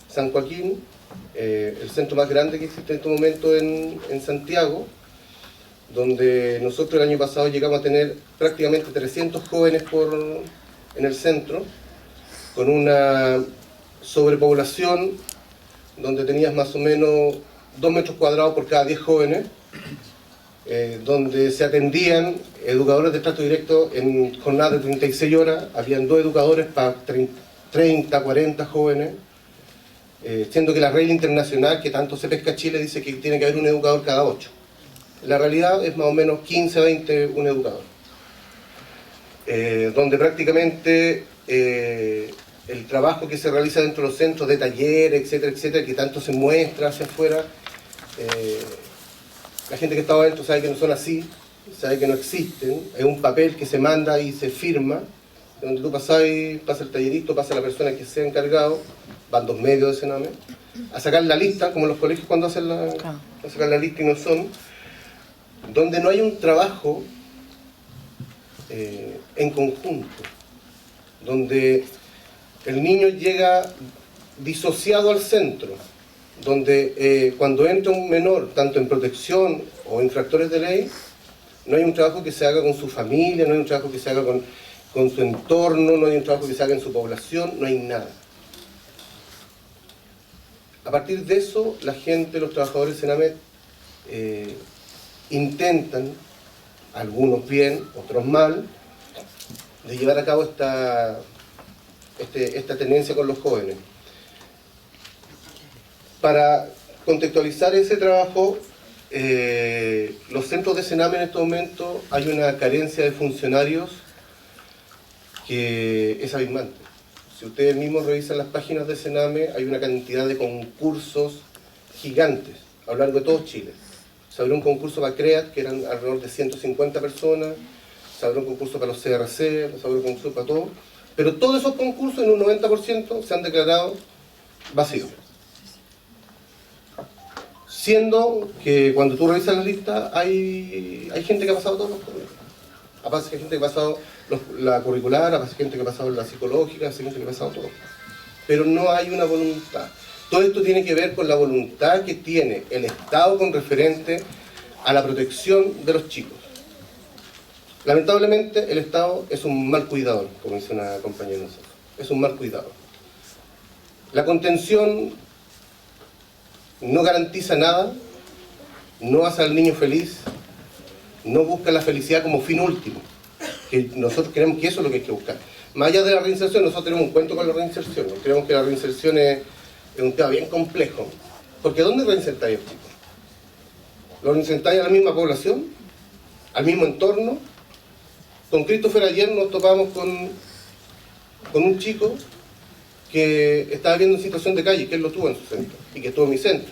San Joaquín, el centro más grande que existe en este momento en Santiago, donde nosotros el año pasado llegamos a tener prácticamente 300 jóvenes en el centro, con una sobrepoblación donde tenías más o menos 2 metros cuadrados por cada 10 jóvenes, donde se atendían educadores de trato directo en jornadas de 36 horas, habían 2 educadores para 30, 40 jóvenes, siendo que la regla internacional que tanto se pesca Chile dice que tiene que haber un educador cada 8. La realidad es más o menos 15 a 20 un educador, donde prácticamente el trabajo que se realiza dentro de los centros de talleres, etcétera, etcétera, que tanto se muestra hacia afuera, la gente que estaba adentro sabe que no son así, sabe que no existen, es un papel que se manda y se firma, donde tú pasas el tallerito, pasa la persona que se ha encargado, bandos medios de Sename, a sacar la lista, como los colegios cuando hacen a sacar la lista y no son, donde no hay un trabajo en conjunto, donde el niño llega disociado al centro, donde cuando entra un menor, tanto en protección o infractores de ley, no hay un trabajo que se haga con su familia, no hay un trabajo que se haga con su entorno, no hay un trabajo que se haga en su población, no hay nada. A partir de eso, la gente, los trabajadores de Sename, intentan, algunos bien, otros mal, de llevar a cabo esta tendencia con los jóvenes. Para contextualizar ese trabajo, los centros de Sename en este momento hay una carencia de funcionarios que es abismante. Si ustedes mismos revisan las páginas de Sename, hay una cantidad de concursos gigantes a lo largo de todo Chile. Se abrió un concurso para CREAT, que eran alrededor de 150 personas, se abrió un concurso para los CRC, se abrió un concurso para todo, pero todos esos concursos en un 90% se han declarado vacíos. Siendo que cuando tú revisas la lista hay gente que ha pasado todos los currículos. Aparte hay gente que ha pasado la curricular, aparte hay gente que ha pasado la psicológica, hay gente que ha pasado todo. Pero no hay una voluntad. Todo esto tiene que ver con la voluntad que tiene el Estado con referente a la protección de los chicos. Lamentablemente el Estado es un mal cuidador, como dice una compañera de nosotros. Es un mal cuidador. La contención no garantiza nada, no hace al niño feliz, no busca la felicidad como fin último, que nosotros creemos que eso es lo que hay que buscar. Más allá de la reinserción, nosotros tenemos un cuento con la reinserción, creemos que la reinserción es un tema bien complejo, porque ¿dónde reinsertáis a los chicos? ¿Lo reinsertáis a la misma población? ¿Al mismo entorno? Con Christopher ayer nos topamos con un chico que estaba viviendo en situación de calle, que él lo tuvo en su centro, y que estuvo en mi centro,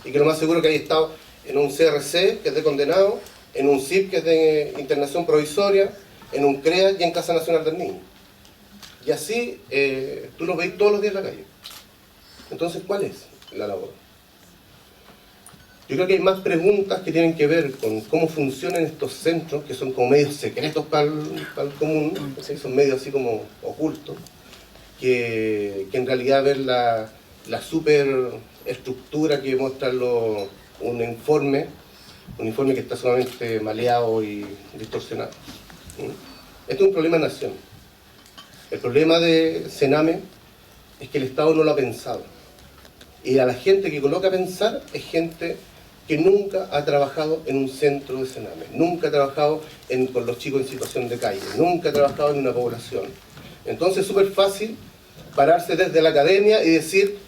y que lo más seguro que haya estado en un CRC, que es de condenado, en un CIP, que es de internación provisoria, en un CREA y en Casa Nacional del Niño. Y así tú los veis todos los días en la calle. Entonces, ¿cuál es la labor? Yo creo que hay más preguntas que tienen que ver con cómo funcionan estos centros, que son como medios secretos para el común, son medios así como ocultos, que en realidad ver la superestructura que muestra un informe que está solamente maleado y distorsionado. Este es un problema de nación. El problema de Sename es que el Estado no lo ha pensado. Y a la gente que coloca a pensar es gente que nunca ha trabajado en un centro de Sename, nunca ha trabajado con los chicos en situación de calle, nunca ha trabajado en una población. Entonces es súper fácil pararse desde la academia y decir,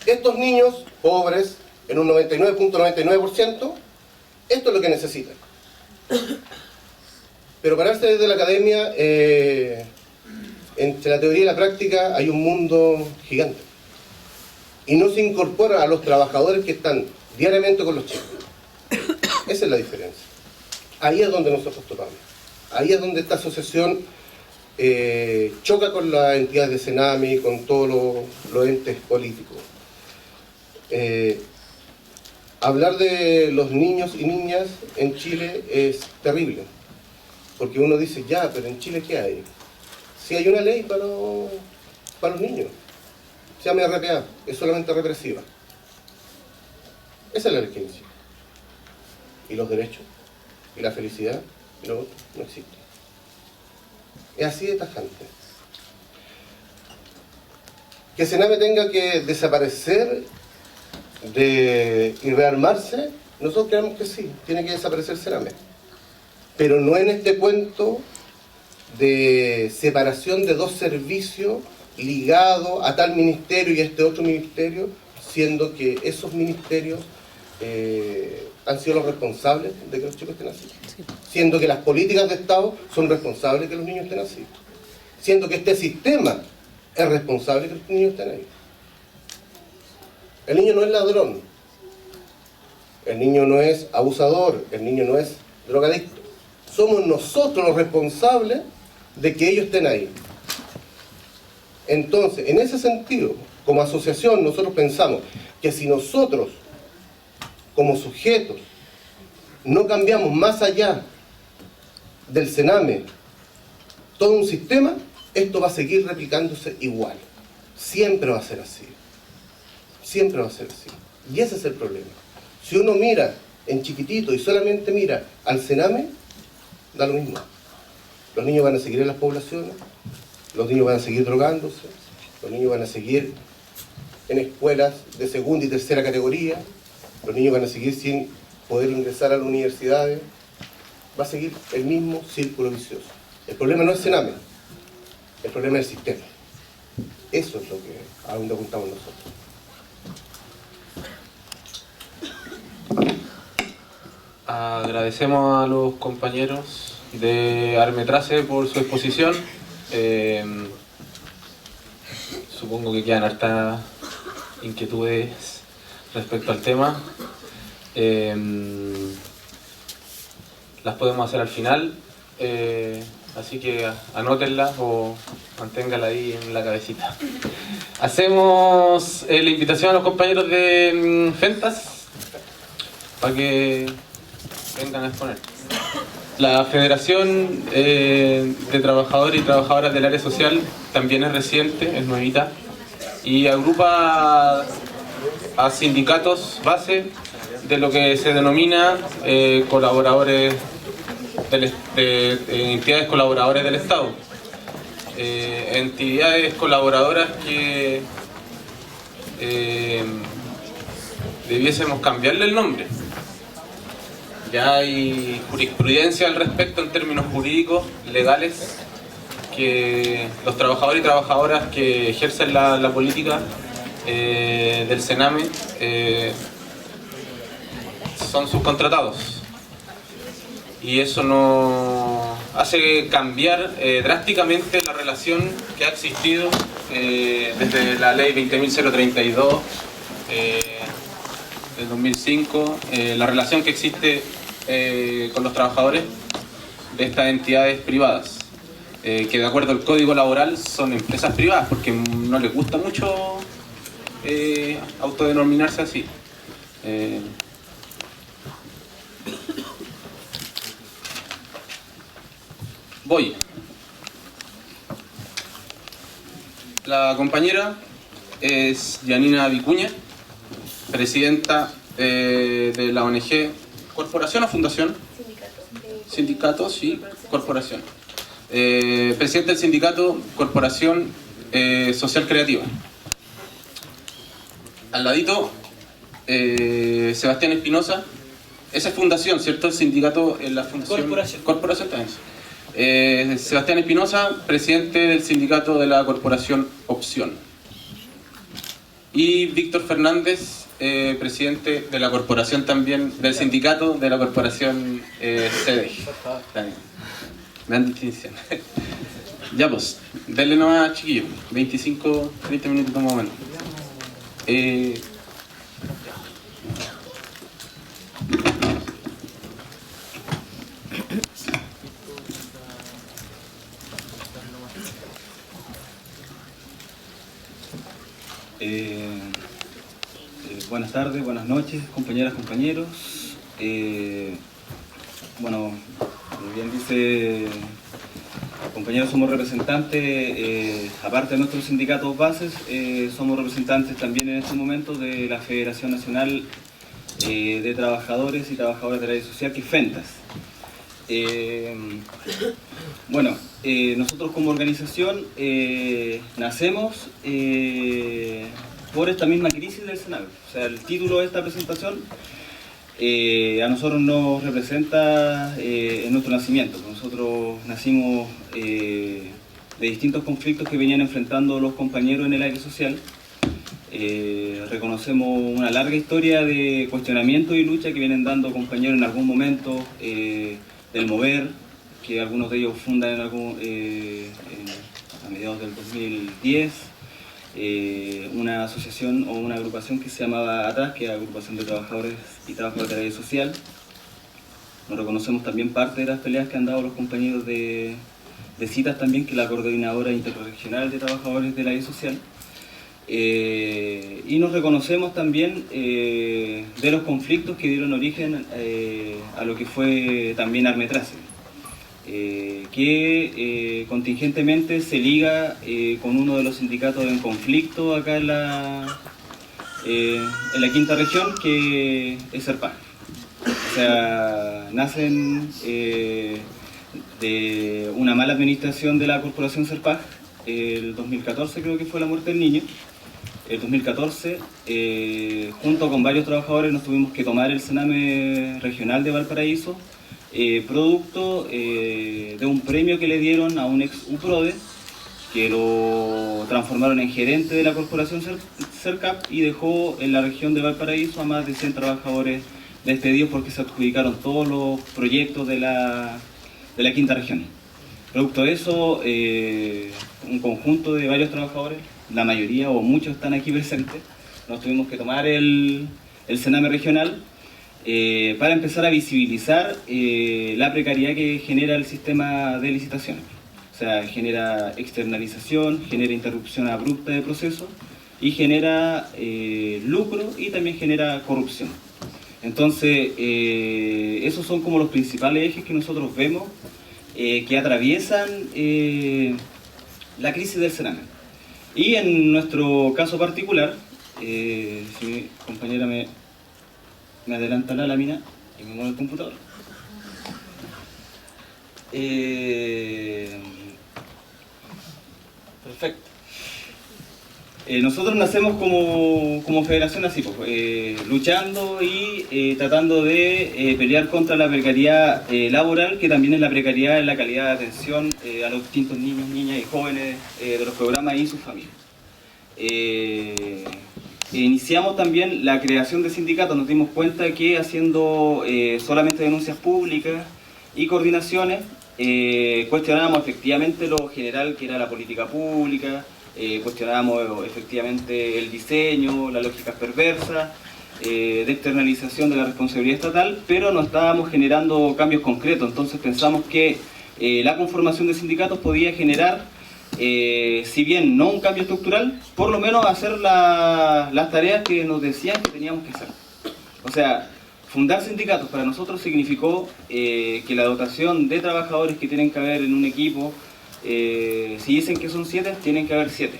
estos niños pobres, en un 99.99%, esto es lo que necesitan. Pero pararse desde la academia, entre la teoría y la práctica hay un mundo gigante. Y no se incorpora a los trabajadores que están diariamente con los chicos. Esa es la diferencia. Ahí es donde nosotros topamos. Ahí es donde esta asociación choca con las entidades de Sename, con todos los entes políticos. Hablar de los niños y niñas en Chile es terrible, porque uno dice, ya, pero en Chile ¿qué hay? Si hay una ley para los niños, se llama RPA, es solamente represiva. Esa es la ley que dice. ¿Y los derechos? ¿Y la felicidad? ¿Y lo otro? No existe. Es así de tajante. Que Sename tenga que desaparecer y rearmarse, nosotros creemos que sí, tiene que desaparecer Sename. Pero no en este cuento de separación de dos servicios ligados a tal ministerio y a este otro ministerio, siendo que esos ministerios han sido los responsables de que los chicos estén así. Siendo que las políticas de Estado son responsables de que los niños estén así. Siendo que este sistema es responsable de que los niños estén ahí. El niño no es ladrón, el niño no es abusador, el niño no es drogadicto. Somos nosotros los responsables de que ellos estén ahí. Entonces, en ese sentido, como asociación nosotros pensamos que si nosotros, como sujetos, no cambiamos más allá del Sename todo un sistema, esto va a seguir replicándose igual. Siempre va a ser así. Siempre va a ser así. Y ese es el problema. Si uno mira en chiquitito y solamente mira al Sename, da lo mismo. Los niños van a seguir en las poblaciones, los niños van a seguir drogándose, los niños van a seguir en escuelas de segunda y tercera categoría, los niños van a seguir sin poder ingresar a las universidades, va a seguir el mismo círculo vicioso. El problema no es Sename, el problema es el sistema. Eso es lo que a donde apuntamos nosotros. Agradecemos a los compañeros de Armetrace por su exposición. Supongo que quedan hartas inquietudes respecto al tema. Las podemos hacer al final, así que anótenlas o manténganla ahí en la cabecita. Hacemos la invitación a los compañeros de Fentas para que vengan a exponer. La Federación de Trabajadores y Trabajadoras del Área Social también es reciente, es nuevita, y agrupa a sindicatos base de lo que se denomina colaboradores de entidades colaboradoras del Estado. Entidades colaboradoras que debiésemos cambiarle el nombre. Ya hay jurisprudencia al respecto en términos jurídicos, legales, que los trabajadores y trabajadoras que ejercen la política del Sename son subcontratados. Y eso no hace cambiar drásticamente la relación que ha existido desde la ley 20.032 del 2005, la relación que existe con los trabajadores de estas entidades privadas, que de acuerdo al Código Laboral son empresas privadas porque no les gusta mucho autodenominarse así. Voy. La compañera es Yanina Vicuña, presidenta de la ONG ¿Corporación o Fundación? Sindicato, sí, Corporación. Presidenta del sindicato Corporación Social Creativa. Al ladito, Sebastián Espinosa. Esa es fundación, ¿cierto? El sindicato en la fundación. Corporación. Corporación también. Sebastián Espinosa, presidente del sindicato de la Corporación Opción. Y Víctor Fernández, presidente de la corporación también, del sindicato de la Corporación CDG. Gran distinción. Ya pues, denle nomás, chiquillos, 25, 30 minutos más o menos. Buenas tardes, buenas noches, compañeras, compañeros. Bueno, como bien dice compañeros, somos representantes, aparte de nuestros sindicatos bases, somos representantes también en este momento de la Federación Nacional de Trabajadores y Trabajadoras del Área Social, que es FENTAS. Bueno, nosotros como organización nacemos por esta misma crisis del Sename. O sea, el título de esta presentación a nosotros nos representa en nuestro nacimiento. Nosotros nacimos de distintos conflictos que venían enfrentando los compañeros en el área social. Reconocemos una larga historia de cuestionamiento y lucha que vienen dando compañeros en algún momento del Mover, que algunos de ellos fundan a mediados del 2010, una asociación o una agrupación que se llamaba ATRAS, que es Agrupación de Trabajadores y Trabajadoras del Área Social. Nos reconocemos también parte de las peleas que han dado los compañeros de CITAS también, que es la Coordinadora Interregional de Trabajadores del Área Social. y nos reconocemos también de los conflictos que dieron origen a lo que fue también Armetrace, que contingentemente se liga con uno de los sindicatos en conflicto acá en la quinta región, que es Serpag. O sea, nacen de una mala administración de la corporación Serpag. El 2014 creo que fue la muerte del niño. El 2014, junto con varios trabajadores, nos tuvimos que tomar el Sename regional de Valparaíso, producto de un premio que le dieron a un ex UPRODE, que lo transformaron en gerente de la corporación Sercap y dejó en la región de Valparaíso a más de 100 trabajadores despedidos porque se adjudicaron todos los proyectos de la quinta región. Producto de eso, un conjunto de varios trabajadores, la mayoría o muchos están aquí presentes, nos tuvimos que tomar el Sename regional para empezar a visibilizar la precariedad que genera el sistema de licitaciones. O sea, genera externalización, genera interrupción abrupta de procesos y genera lucro y también genera corrupción. Entonces, esos son como los principales ejes que nosotros vemos que atraviesan la crisis del Sename. Y en nuestro caso particular, si mi compañera me adelanta la lámina y me mueve el computador. Perfecto. Nosotros nacemos como federación así, luchando y tratando de pelear contra la precariedad laboral, que también es la precariedad en la calidad de atención a los distintos niños, niñas y jóvenes de los programas y sus familias. Iniciamos también la creación de sindicatos. Nos dimos cuenta que haciendo solamente denuncias públicas y coordinaciones, cuestionábamos efectivamente lo general que era la política pública, cuestionábamos efectivamente el diseño, las lógicas perversas de externalización de la responsabilidad estatal, pero no estábamos generando cambios concretos. Entonces pensamos que la conformación de sindicatos podía generar, si bien no un cambio estructural, por lo menos hacer las tareas que nos decían que teníamos que hacer. O sea, fundar sindicatos para nosotros significó que la dotación de trabajadores que tienen que haber en un equipo, si dicen que son 7, tienen que haber 7.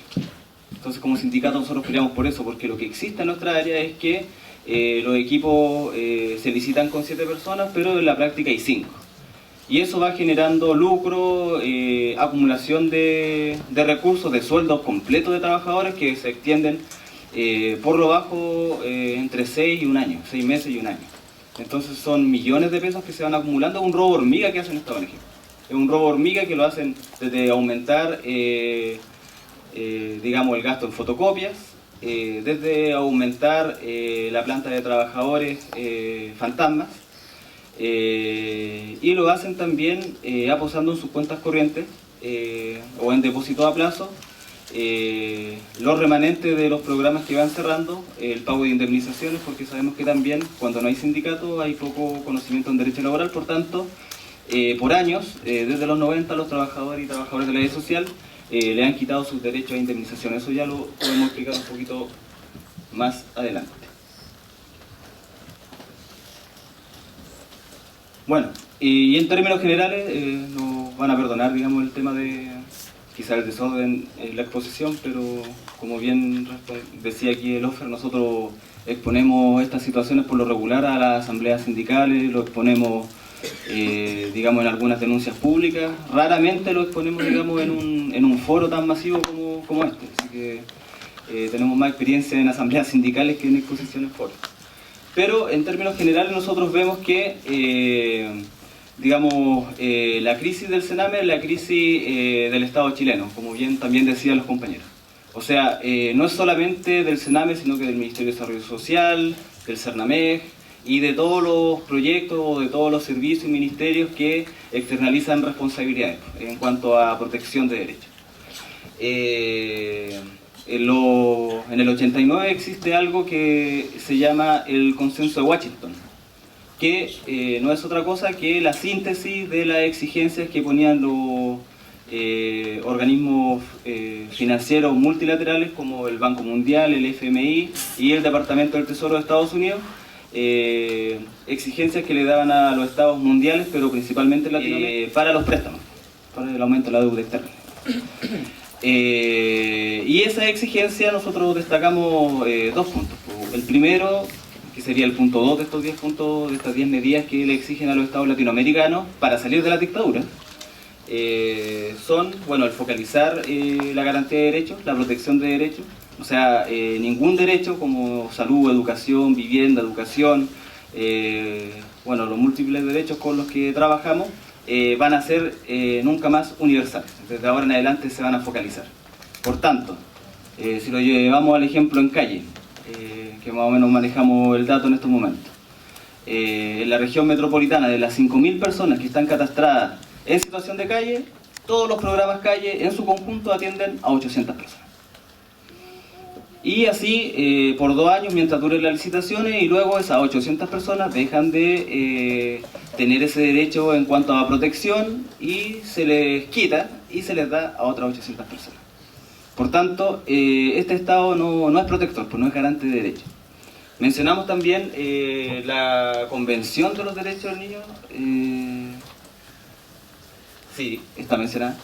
Entonces, como sindicato nosotros peleamos por eso, porque lo que existe en nuestra área es que los equipos se licitan con 7 personas, pero en la práctica hay 5. Y eso va generando lucro, acumulación de recursos, de sueldos completos de trabajadores que se extienden por lo bajo entre 6 y un año, 6 meses y un año. Entonces son millones de pesos que se van acumulando, un robo hormiga que hacen esta ONG. Es un robo hormiga que lo hacen desde aumentar, digamos, el gasto en fotocopias, desde aumentar la planta de trabajadores fantasmas, y lo hacen también aposando en sus cuentas corrientes o en depósito a plazo los remanentes de los programas que van cerrando, el pago de indemnizaciones, porque sabemos que también cuando no hay sindicato hay poco conocimiento en derecho laboral. Por tanto, por años, desde los 90, los trabajadores y trabajadoras de la ley social le han quitado sus derechos a indemnización. Eso ya lo podemos explicar un poquito más adelante. Bueno, y en términos generales, nos van a perdonar, digamos, el tema de quizá el desorden en la exposición, pero como bien decía aquí el Ofer, nosotros exponemos estas situaciones por lo regular a las asambleas sindicales, lo exponemos digamos en algunas denuncias públicas, raramente lo exponemos, digamos, en un foro tan masivo como este, así que tenemos más experiencia en asambleas sindicales que en exposiciones foros. Pero en términos generales nosotros vemos que digamos, la crisis del Sename es la crisis del Estado chileno, como bien también decían los compañeros. O sea, no es solamente del Sename, sino que del Ministerio de Desarrollo Social, del Cernameg y de todos los proyectos o de todos los servicios y ministerios que externalizan responsabilidades en cuanto a protección de derechos. En el 89 existe algo que se llama el Consenso de Washington, que no es otra cosa que la síntesis de las exigencias que ponían organismos financieros multilaterales como el Banco Mundial, el FMI y el Departamento del Tesoro de Estados Unidos, exigencias que le daban a los estados mundiales, pero principalmente Latinoamérica, para los préstamos, para el aumento de la deuda externa. Y esa exigencia nosotros destacamos dos puntos. El primero, que sería el punto 2 de estos 10 puntos, de estas 10 medidas que le exigen a los estados latinoamericanos para salir de la dictadura, son, bueno, el focalizar la garantía de derechos, la protección de derechos, o sea, ningún derecho como salud, educación, vivienda, educación, bueno, los múltiples derechos con los que trabajamos, van a ser nunca más universales. Desde ahora en adelante se van a focalizar. Por tanto, si lo llevamos al ejemplo en calle, que más o menos manejamos el dato en estos momentos, en la región metropolitana, de las 5.000 personas que están catastradas en situación de calle, todos los programas calle en su conjunto atienden a 800 personas. Y así por 2 años mientras duren las licitaciones, y luego esas 800 personas dejan de tener ese derecho en cuanto a protección y se les quita y se les da a otras 800 personas. Por tanto, este Estado no es protector, pues no es garante de derechos. Mencionamos también la Convención de los Derechos del Niño. Sí, está mencionada,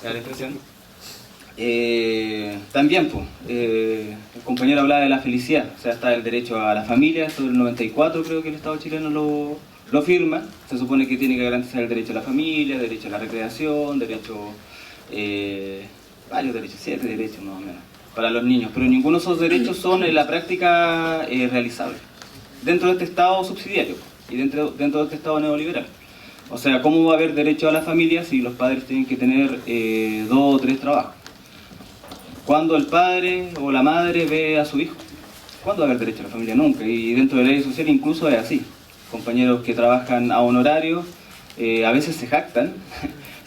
la expresión. También, pues, el compañero hablaba de la felicidad, o sea, está el derecho a la familia, esto del 94 creo que el Estado chileno lo firma. Se supone que tiene que garantizar el derecho a la familia, derecho a la recreación, derecho, varios derechos, 7 derechos más o menos, para los niños, pero ninguno de esos derechos son en la práctica realizables dentro de este Estado subsidiario y dentro de este Estado neoliberal. O sea, ¿cómo va a haber derecho a la familia si los padres tienen que tener 2 o 3 trabajos? ¿Cuándo el padre o la madre ve a su hijo? ¿Cuándo va a haber derecho a la familia? Nunca. Y dentro de la ley social incluso es así. Compañeros que trabajan a honorario, a veces se jactan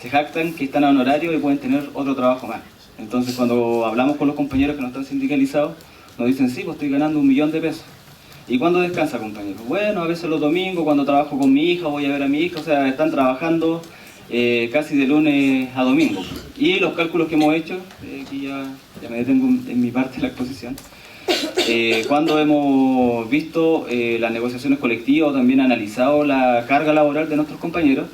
que están a honorario y pueden tener otro trabajo más. Entonces cuando hablamos con los compañeros que no están sindicalizados, nos dicen, sí, pues estoy ganando 1 millón de pesos. ¿Y cuándo descansa, compañero? Bueno, a veces los domingos, cuando trabajo con mi hija, voy a ver a mi hija, o sea, están trabajando casi de lunes a domingo. Y los cálculos que hemos hecho, aquí ya me detengo en mi parte de la exposición, cuando hemos visto las negociaciones colectivas o también analizado la carga laboral de nuestros compañeros,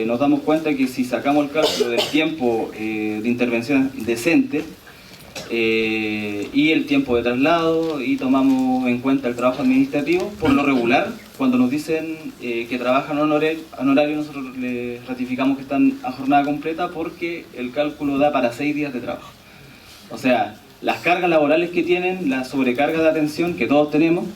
nos damos cuenta que si sacamos el cálculo del tiempo de intervención decente, y el tiempo de traslado, y tomamos en cuenta el trabajo administrativo, por lo regular, cuando nos dicen que trabajan a honorario, nosotros les ratificamos que están a jornada completa porque el cálculo da para 6 días de trabajo. O sea, las cargas laborales que tienen, la sobrecarga de atención que todos tenemos,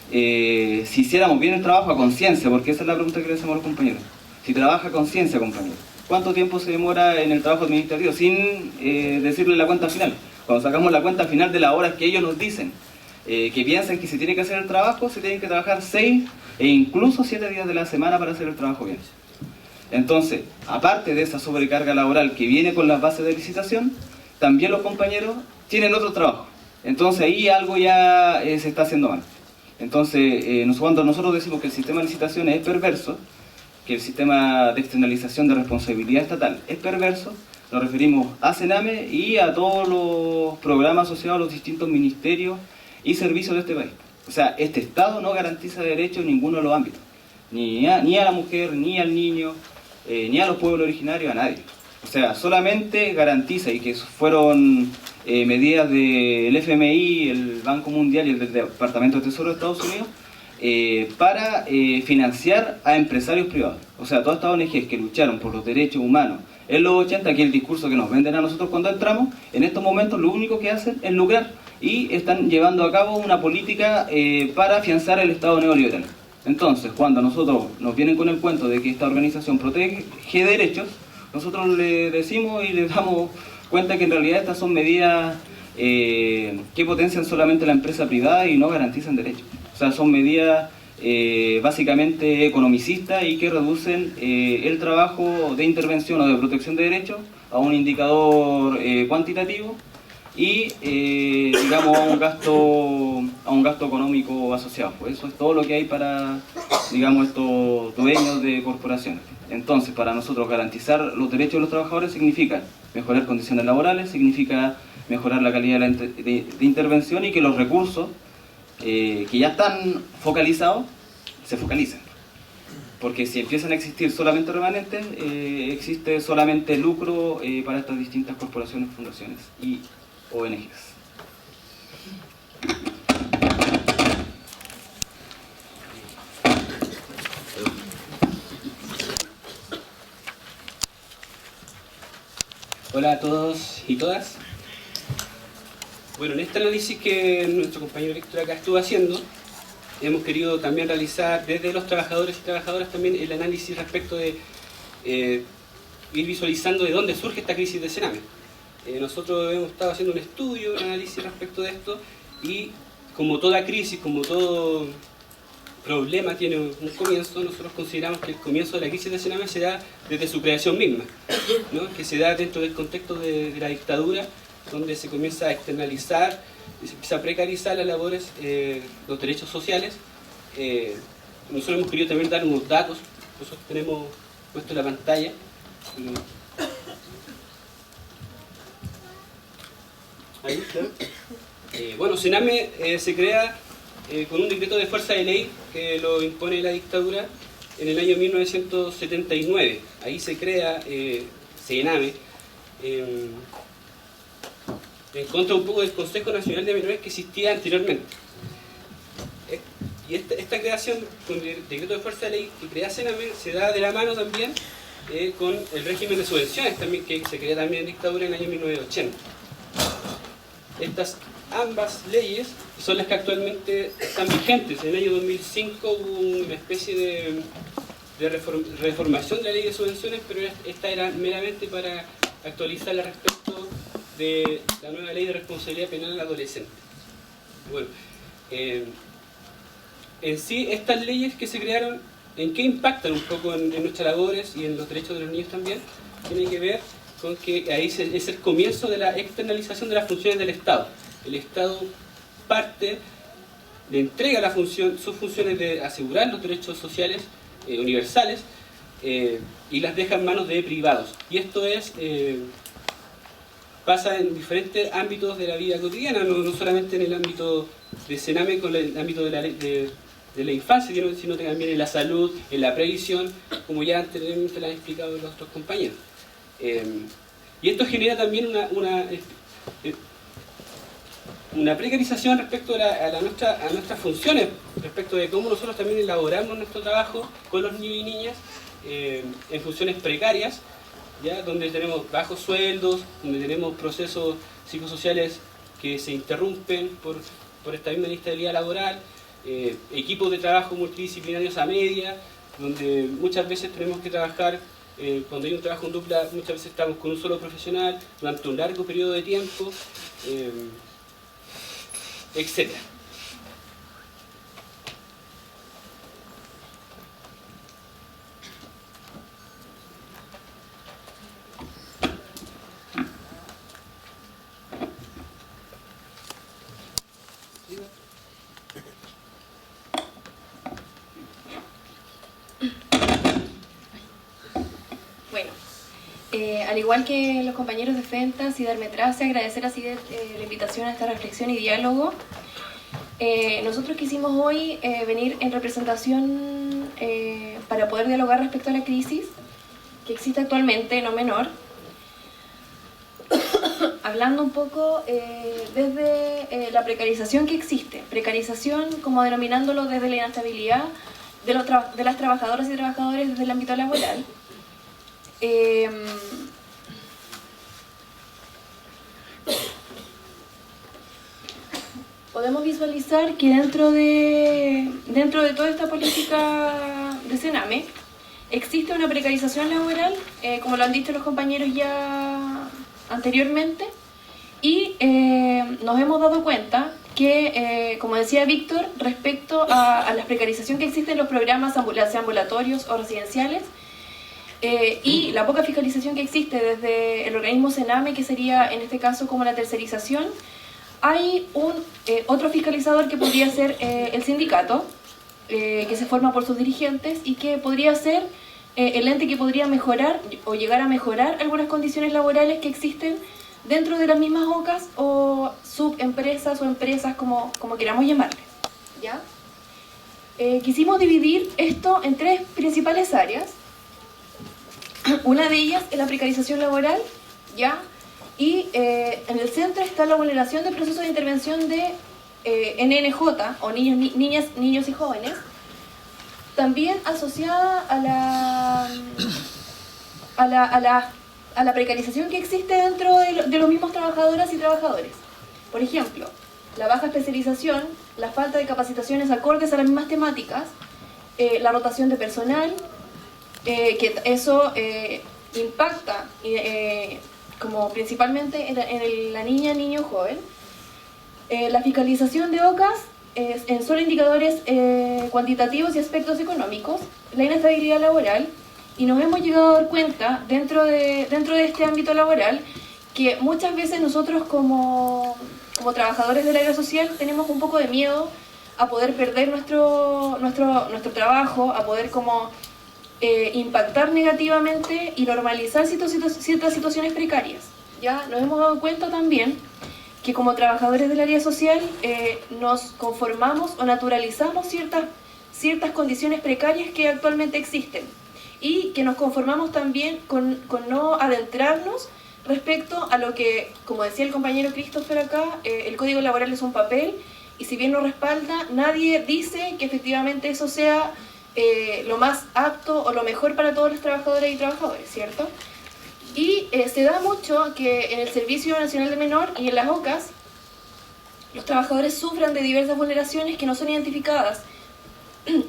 si hiciéramos bien el trabajo a conciencia, porque esa es la pregunta que le hacemos a los compañeros. Si trabaja a conciencia, compañero, ¿cuánto tiempo se demora en el trabajo administrativo sin decirle la cuenta final? Cuando sacamos la cuenta final de las horas que ellos nos dicen, que piensan que se tiene que hacer el trabajo, se tienen que trabajar 6 e incluso 7 días de la semana para hacer el trabajo bien. Entonces, aparte de esa sobrecarga laboral que viene con las bases de licitación, también los compañeros tienen otro trabajo. Entonces ahí algo ya se está haciendo mal. Entonces, cuando nosotros decimos que el sistema de licitaciones es perverso, que el sistema de externalización de responsabilidad estatal es perverso, nos referimos a Sename y a todos los programas asociados a los distintos ministerios y servicios de este país. O sea, este Estado no garantiza derechos en ninguno de los ámbitos, ni a la mujer, ni al niño, ni a los pueblos originarios, a nadie. O sea, solamente garantiza, y que fueron medidas del FMI, el Banco Mundial y el del Departamento de Tesoro de Estados Unidos, para financiar a empresarios privados. O sea, todas estas ONGs que lucharon por los derechos humanos en los 80, que es el discurso que nos venden a nosotros cuando entramos, en estos momentos lo único que hacen es lucrar y están llevando a cabo una política para afianzar el Estado neoliberal. Entonces, cuando a nosotros nos vienen con el cuento de que esta organización protege derechos, nosotros le decimos y le damos cuenta que en realidad estas son medidas que potencian solamente la empresa privada y no garantizan derechos. O sea, son medidas básicamente economicistas y que reducen el trabajo de intervención o de protección de derechos a un indicador cuantitativo y digamos a un gasto económico asociado. Pues eso es todo lo que hay para, digamos, estos dueños de corporaciones. Entonces, para nosotros garantizar los derechos de los trabajadores significa mejorar condiciones laborales, significa mejorar la calidad de intervención y que los recursos que ya están focalizados se focalicen. Porque si empiezan a existir solamente remanentes, existe solamente lucro para estas distintas corporaciones, fundaciones y ONGs. Hola a todos y todas. Bueno, en este análisis que nuestro compañero Víctor acá estuvo haciendo, hemos querido también realizar desde los trabajadores y trabajadoras también el análisis respecto de ir visualizando de dónde surge esta crisis de Sename. Nosotros hemos estado haciendo un estudio, un análisis respecto de esto, y como toda crisis, como todo problema tiene un comienzo, nosotros consideramos que el comienzo de la crisis de Sename se da desde su creación misma, ¿no? Que se da dentro del contexto de la dictadura, donde se comienza a externalizar y se empieza a precarizar las labores, los derechos sociales. Nosotros hemos querido también dar unos datos, nosotros tenemos puesto en la pantalla. Ahí está. Bueno, Sename se crea con un decreto de fuerza de ley que lo impone la dictadura en el año 1979. Ahí se crea Sename en contra un poco del Consejo Nacional de Menores que existía anteriormente. Y esta creación con el decreto de fuerza de ley que crea Sename se da de la mano también con el régimen de subvenciones también, que se crea también en dictadura en el año 1980. Estas ambas leyes son las que actualmente están vigentes. En el año 2005 hubo una especie de reformación de la ley de subvenciones, pero esta era meramente para actualizarla respecto de la nueva ley de responsabilidad penal adolescente. Bueno, en sí estas leyes que se crearon, ¿en qué impactan un poco en nuestras labores y en los derechos de los niños también? Tienen que ver con que ahí es el comienzo de la externalización de las funciones del Estado. El Estado le entrega sus funciones de asegurar los derechos sociales universales y las deja en manos de privados. Y esto pasa en diferentes ámbitos de la vida cotidiana, no solamente en el ámbito de Sename, con el ámbito de la infancia, sino también en la salud, en la previsión, como ya anteriormente lo han explicado los otros compañeros. Y esto genera también una precarización respecto a nuestras funciones, respecto de cómo nosotros también elaboramos nuestro trabajo con los niños y niñas en funciones precarias, ¿ya? Donde tenemos bajos sueldos, donde tenemos procesos psicosociales que se interrumpen por esta misma inestabilidad laboral, equipos de trabajo multidisciplinarios a media, donde muchas veces tenemos que trabajar, cuando hay un trabajo en dupla, muchas veces estamos con un solo profesional durante un largo periodo de tiempo, etc. Bueno, al igual que los compañeros de FENTA, CIDER Metrase, agradecer a CIDER la invitación a esta reflexión y diálogo. Nosotros quisimos hoy venir en representación para poder dialogar respecto a la crisis que existe actualmente, no menor, hablando un poco desde la precarización que existe, precarización como denominándolo desde la inestabilidad de las trabajadoras y trabajadores desde el ámbito laboral. Podemos visualizar que dentro de toda esta política de Sename existe una precarización laboral, como lo han dicho los compañeros ya anteriormente, y nos hemos dado cuenta que, como decía Víctor, respecto a la precarización que existe en los programas ambulatorios o residenciales, y la poca fiscalización que existe desde el organismo Sename, que sería en este caso como la tercerización, hay otro fiscalizador que podría ser el sindicato, que se forma por sus dirigentes y que podría ser el ente que podría mejorar o llegar a mejorar algunas condiciones laborales que existen dentro de las mismas OCAs o subempresas o empresas, como queramos llamarles, ¿ya? Quisimos dividir esto en 3 principales áreas. Una de ellas es la precarización laboral, ¿ya? Y en el centro está la vulneración del proceso de intervención de NNJ, o niñas, niños y jóvenes, también asociada a la precarización que existe dentro de los mismos trabajadoras y trabajadores. Por ejemplo, la baja especialización, la falta de capacitaciones acordes a las mismas temáticas, la rotación de personal, que eso impacta como principalmente en la niña, niño, joven. La fiscalización de OCAs en solo indicadores cuantitativos y aspectos económicos, la inestabilidad laboral, y nos hemos llegado a dar cuenta dentro de este ámbito laboral que muchas veces nosotros como trabajadores del área social tenemos un poco de miedo a poder perder nuestro trabajo, a poder impactar negativamente y normalizar ciertas situaciones precarias. Ya nos hemos dado cuenta también que como trabajadores del área social nos conformamos o naturalizamos ciertas condiciones precarias que actualmente existen y que nos conformamos también con no adentrarnos respecto a lo que, como decía el compañero Christopher acá, el Código Laboral es un papel y si bien lo respalda, nadie dice que efectivamente eso sea lo más apto o lo mejor para todos los trabajadores y trabajadores, ¿cierto? Y se da mucho que en el Servicio Nacional de Menor y en las OCAs los trabajadores sufran de diversas vulneraciones que no son identificadas,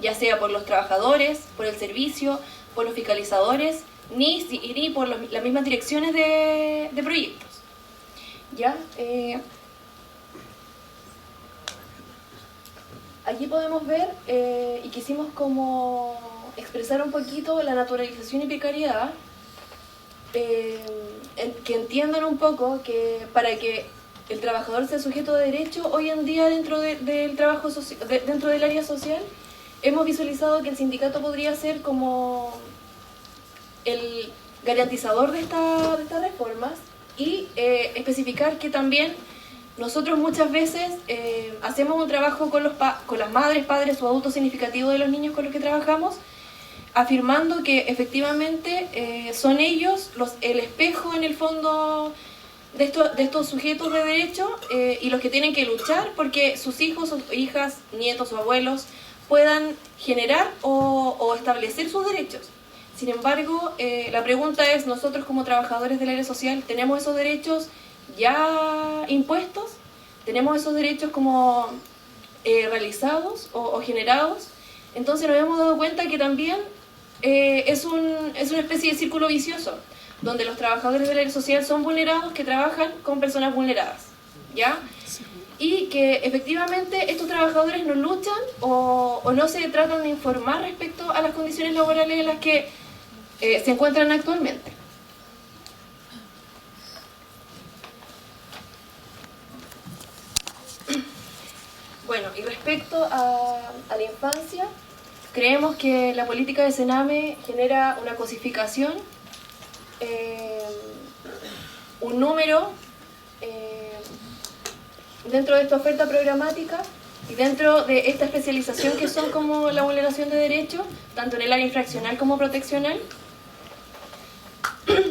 ya sea por los trabajadores, por el servicio, por los fiscalizadores, ni por las mismas direcciones de proyectos. ¿Ya? Aquí podemos ver, y quisimos como expresar un poquito la naturalización y precariedad, que entiendan un poco que para que el trabajador sea sujeto de derecho, hoy en día dentro del trabajo dentro del área social, hemos visualizado que el sindicato podría ser como el garantizador de estas reformas y especificar que también nosotros muchas veces hacemos un trabajo con las madres, padres o adultos significativos de los niños con los que trabajamos, afirmando que efectivamente son ellos el espejo en el fondo de estos sujetos de derecho y los que tienen que luchar porque sus hijos o hijas, nietos o abuelos puedan generar o establecer sus derechos. Sin embargo, la pregunta es, nosotros como trabajadores del área social, ¿tenemos esos derechos ya impuestos? ¿Tenemos esos derechos como realizados o generados? Entonces nos hemos dado cuenta que también es una especie de círculo vicioso, donde los trabajadores del área social son vulnerados que trabajan con personas vulneradas, ¿ya? Y que efectivamente estos trabajadores no luchan o no se tratan de informar respecto a las condiciones laborales en las que se encuentran actualmente. Bueno, y respecto a la infancia, creemos que la política de Sename genera una cosificación, un número dentro de esta oferta programática y dentro de esta especialización que son como la vulneración de derechos, tanto en el área infraccional como proteccional,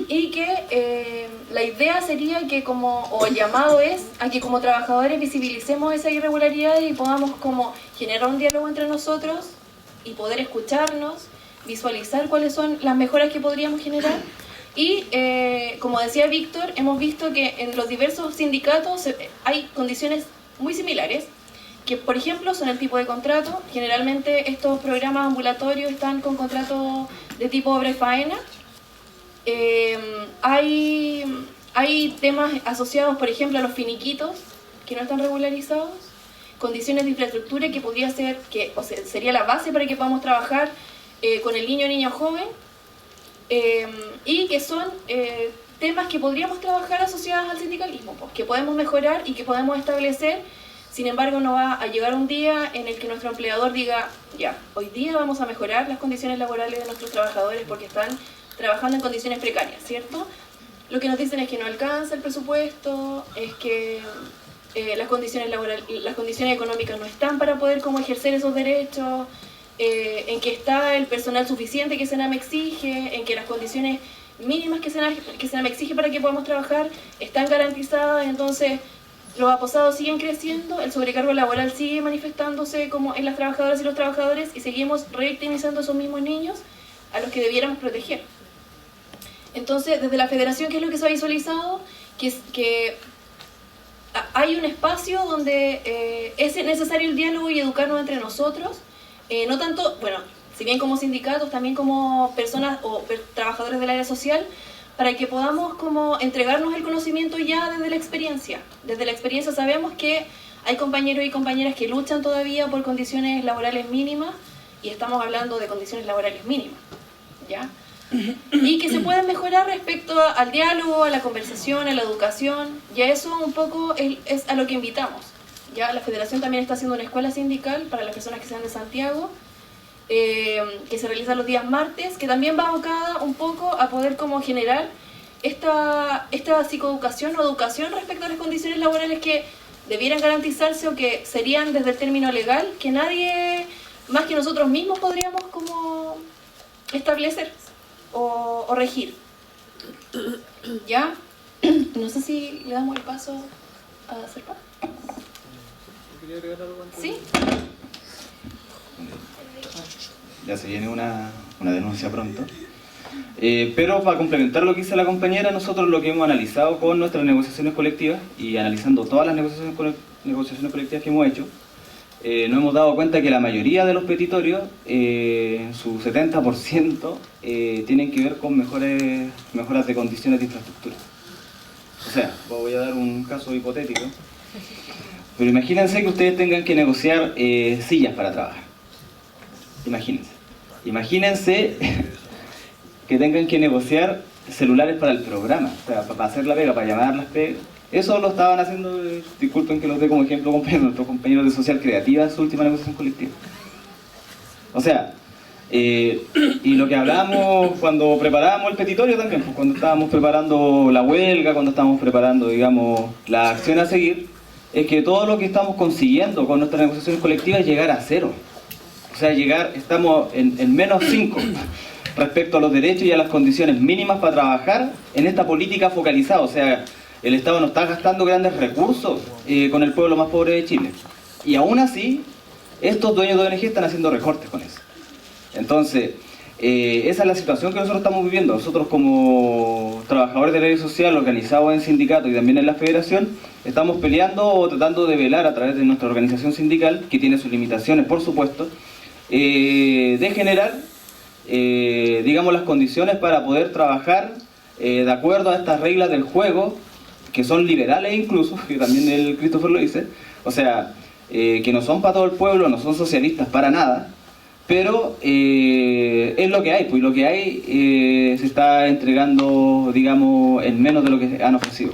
y que la idea sería que o el llamado es a que como trabajadores visibilicemos esa irregularidad y podamos como generar un diálogo entre nosotros y poder escucharnos, visualizar cuáles son las mejoras que podríamos generar. Y como decía Víctor, hemos visto que en los diversos sindicatos hay condiciones muy similares, que por ejemplo son el tipo de contrato. Generalmente estos programas ambulatorios están con contrato de tipo obra y faena. Hay temas asociados, por ejemplo, a los finiquitos que no están regularizados, condiciones de infraestructura que podría ser, sería la base para que podamos trabajar con el niño o niña joven, y que son temas que podríamos trabajar asociados al sindicalismo, pues, que podemos mejorar y que podemos establecer Sin embargo, no va a llegar un día en el que nuestro empleador diga, ya, hoy día vamos a mejorar las condiciones laborales de nuestros trabajadores porque están trabajando en condiciones precarias, ¿cierto? Lo que nos dicen es que no alcanza el presupuesto, es que las condiciones laborales, las condiciones económicas no están para poder como ejercer esos derechos, en que está el personal suficiente que Sename exige, en que las condiciones mínimas que Sename exige para que podamos trabajar están garantizadas. Entonces los aposados siguen creciendo, el sobrecargo laboral sigue manifestándose como en las trabajadoras y los trabajadores, y seguimos revictimizando a esos mismos niños a los que debiéramos proteger. Entonces, desde la Federación, ¿qué es lo que se ha visualizado? Que hay un espacio donde es necesario el diálogo y educarnos entre nosotros, no tanto, bueno, si bien como sindicatos, también como personas o trabajadores del área social, para que podamos como entregarnos el conocimiento ya desde la experiencia. Desde la experiencia sabemos que hay compañeros y compañeras que luchan todavía por condiciones laborales mínimas, y estamos hablando de condiciones laborales mínimas, ¿ya? Y que se pueden mejorar respecto al diálogo, a la conversación, a la educación, y a eso un poco es a lo que invitamos. Ya la Federación también está haciendo una escuela sindical para las personas que sean de Santiago, que se realiza los días martes, que también va abocada un poco a poder como generar esta psicoeducación o educación respecto a las condiciones laborales que debieran garantizarse o que serían desde el término legal, que nadie más que nosotros mismos podríamos como establecer o regir. ¿Ya? No sé si le damos el paso a Serpa. ¿Quería agregar algo antes? ¿Sí? Ya se viene una denuncia pronto. Pero para complementar lo que dice la compañera, nosotros lo que hemos analizado con nuestras negociaciones colectivas y analizando todas las negociaciones colectivas que hemos hecho, nos hemos dado cuenta que la mayoría de los petitorios, su 70%, tienen que ver con mejoras de condiciones de infraestructura. O sea, voy a dar un caso hipotético, pero imagínense que ustedes tengan que negociar sillas para trabajar. Imagínense que tengan que negociar celulares para el programa, o sea, para hacer la pega, para llamar las pegas. Eso lo estaban haciendo, disculpen que los dé como ejemplo, nuestros compañeros de Social Creativa, su última negociación colectiva. O sea, y lo que hablábamos cuando preparábamos el petitorio también, pues cuando estábamos preparando la huelga, cuando estábamos preparando, digamos, la acción a seguir, es que todo lo que estamos consiguiendo con nuestras negociaciones colectivas es llegar a cero. O sea, estamos en menos 5 respecto a los derechos y a las condiciones mínimas para trabajar en esta política focalizada. O sea, el Estado no está gastando grandes recursos con el pueblo más pobre de Chile. Y aún así, estos dueños de ONG están haciendo recortes con eso. Entonces, esa es la situación que nosotros estamos viviendo. Nosotros como trabajadores del área social, organizados en sindicatos y también en la federación, estamos peleando o tratando de velar a través de nuestra organización sindical, que tiene sus limitaciones, por supuesto, de generar, digamos, las condiciones para poder trabajar de acuerdo a estas reglas del juego, que son liberales incluso, que también el Christopher lo dice, o sea, que no son para todo el pueblo, no son socialistas para nada, pero es lo que hay, pues lo que hay se está entregando, digamos, en menos de lo que han ofrecido.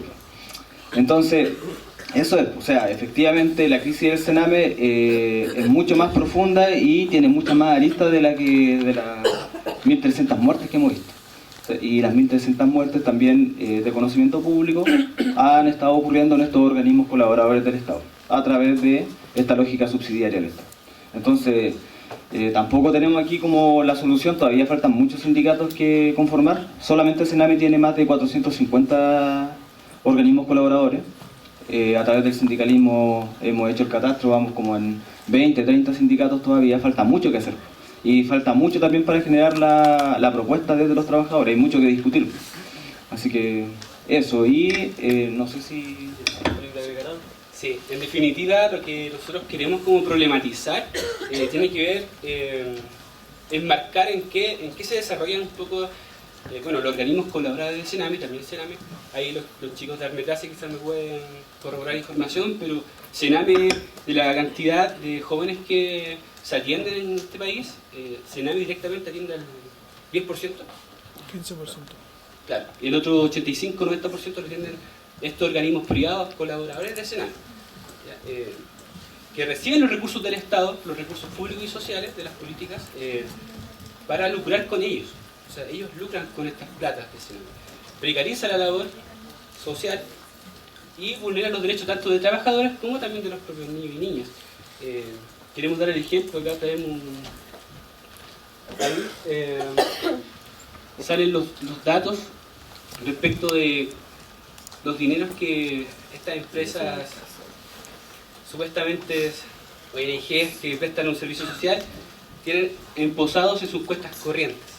Entonces, eso es, o sea, efectivamente la crisis del Sename es mucho más profunda y tiene muchas más aristas de las 1.300 muertes que hemos visto. Y las 1.300 muertes también de conocimiento público han estado ocurriendo en estos organismos colaboradores del Estado, a través de esta lógica subsidiaria del Estado. Entonces, tampoco tenemos aquí como la solución, todavía faltan muchos sindicatos que conformar. Solamente el Sename tiene más de 450 organismos colaboradores. A través del sindicalismo hemos hecho el catastro, vamos como en 20, 30 sindicatos todavía, falta mucho que hacer. Y falta mucho también para generar la propuesta desde los trabajadores, hay mucho que discutir. Así que eso, y no sé si... Sí, en definitiva lo que nosotros queremos como problematizar tiene que ver, enmarcar en qué se desarrollan un poco bueno, los organismos colaboradores de Sename, también Sename. Ahí los chicos de Armetase quizás me pueden corroborar información, pero Sename, de la cantidad de jóvenes que se atienden en este país, Sename directamente atiende al 10%. 15%. Claro, y el otro 85-90% lo atienden estos organismos privados colaboradores de Sename. que reciben los recursos del Estado, los recursos públicos y sociales de las políticas, para lucrar con ellos. O sea, ellos lucran con estas platas de Sename. Precariza la labor social y vulnera los derechos tanto de trabajadoras como también de los propios niños y niñas. Queremos dar el ejemplo, acá traemos salen los datos respecto de los dineros que estas empresas supuestamente ONGs que prestan un servicio social tienen emposados en sus cuentas corrientes.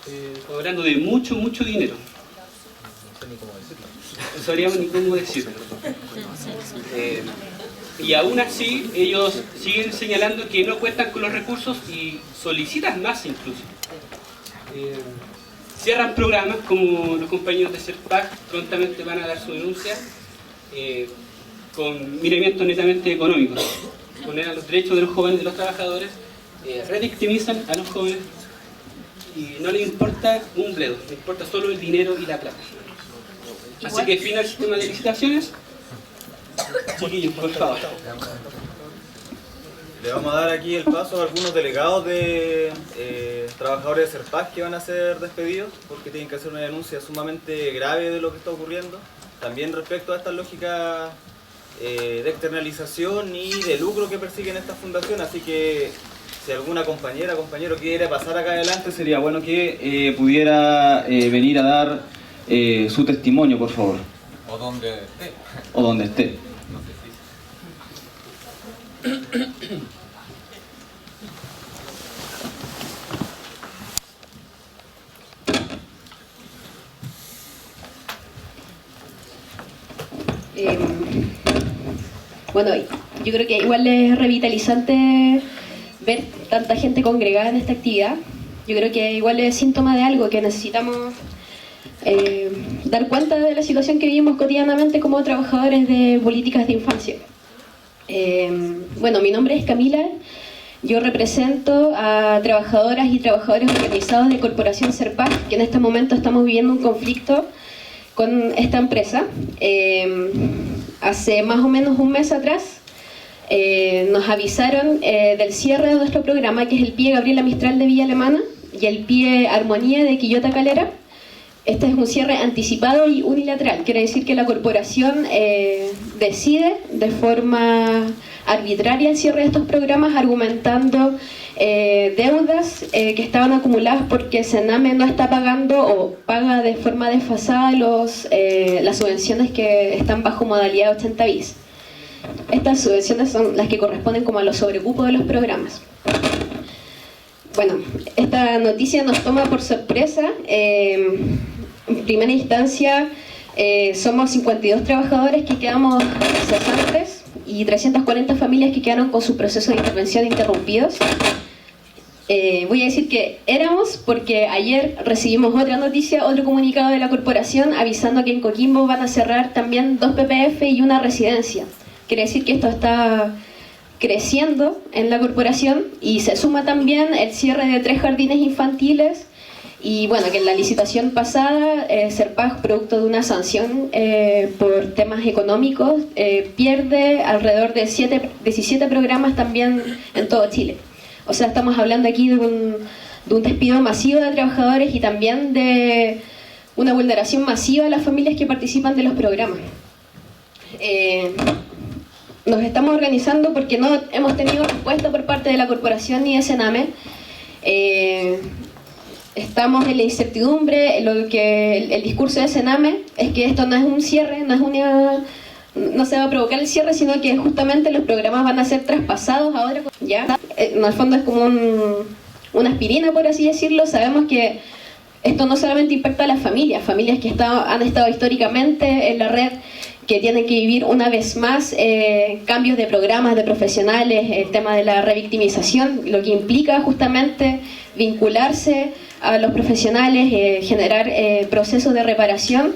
Estamos hablando de mucho dinero. No sabríamos ni cómo decirlo. Y aún así ellos siguen señalando que no cuentan con los recursos y solicitan más incluso. Cierran programas como los compañeros de CERPAC, prontamente van a dar su denuncia con miramientos netamente económicos. Poner a los derechos de los jóvenes, de los trabajadores, revictimizan a los jóvenes y no les importa un bledo, les importa solo el dinero y la plata. Así que fin al sistema de licitaciones. Chiquillos, por favor. Le vamos a dar aquí el paso a algunos delegados de trabajadores de CERPAC que van a ser despedidos porque tienen que hacer una denuncia sumamente grave de lo que está ocurriendo. También respecto a esta lógica de externalización y de lucro que persiguen esta fundación. Así que si alguna compañera, compañero quiere pasar acá adelante, sería bueno que pudiera venir a dar su testimonio, por favor. O donde esté. O donde esté. Bueno, yo creo que igual es revitalizante ver tanta gente congregada en esta actividad. Yo creo que igual es síntoma de algo, que necesitamos dar cuenta de la situación que vivimos cotidianamente como trabajadores de políticas de infancia. Bueno, mi nombre es Camila, yo represento a trabajadoras y trabajadores organizados de Corporación CERPAC, que en este momento estamos viviendo un conflicto con esta empresa. Hace más o menos un mes atrás nos avisaron del cierre de nuestro programa, que es el PIE Gabriela Mistral de Villa Alemana y el PIE Armonía de Quillota Calera. Este es un cierre anticipado y unilateral, quiere decir que la corporación decide de forma arbitraria el cierre de estos programas, argumentando deudas que estaban acumuladas porque Sename no está pagando o paga de forma desfasada las subvenciones que están bajo modalidad 80 bis. Estas subvenciones son las que corresponden como a los sobrecupos de los programas. Bueno, esta noticia nos toma por sorpresa. En primera instancia, somos 52 trabajadores que quedamos cesantes y 340 familias que quedaron con su proceso de intervención interrumpidos. Voy a decir que éramos porque ayer recibimos otra noticia, otro comunicado de la corporación avisando que en Coquimbo van a cerrar también 2 PPF y una residencia. Quiere decir que esto está creciendo en la corporación y se suma también el cierre de 3 jardines infantiles y bueno, que en la licitación pasada CERPAC, producto de una sanción por temas económicos, pierde alrededor de 17 programas también en todo Chile. O sea, estamos hablando aquí de un despido masivo de trabajadores y también de una vulneración masiva de las familias que participan de los programas. Nos estamos organizando porque no hemos tenido respuesta por parte de la corporación ni de Sename. Estamos en la incertidumbre. El discurso de Sename es que esto no es un cierre, no se va a provocar el cierre, sino que justamente los programas van a ser traspasados ahora. ¿Ya? En el fondo es como una aspirina, por así decirlo. Sabemos que esto no solamente impacta a las familias que han estado históricamente en la red, que tienen que vivir una vez más cambios de programas, de profesionales, el tema de la revictimización, lo que implica justamente vincularse a los profesionales, generar procesos de reparación.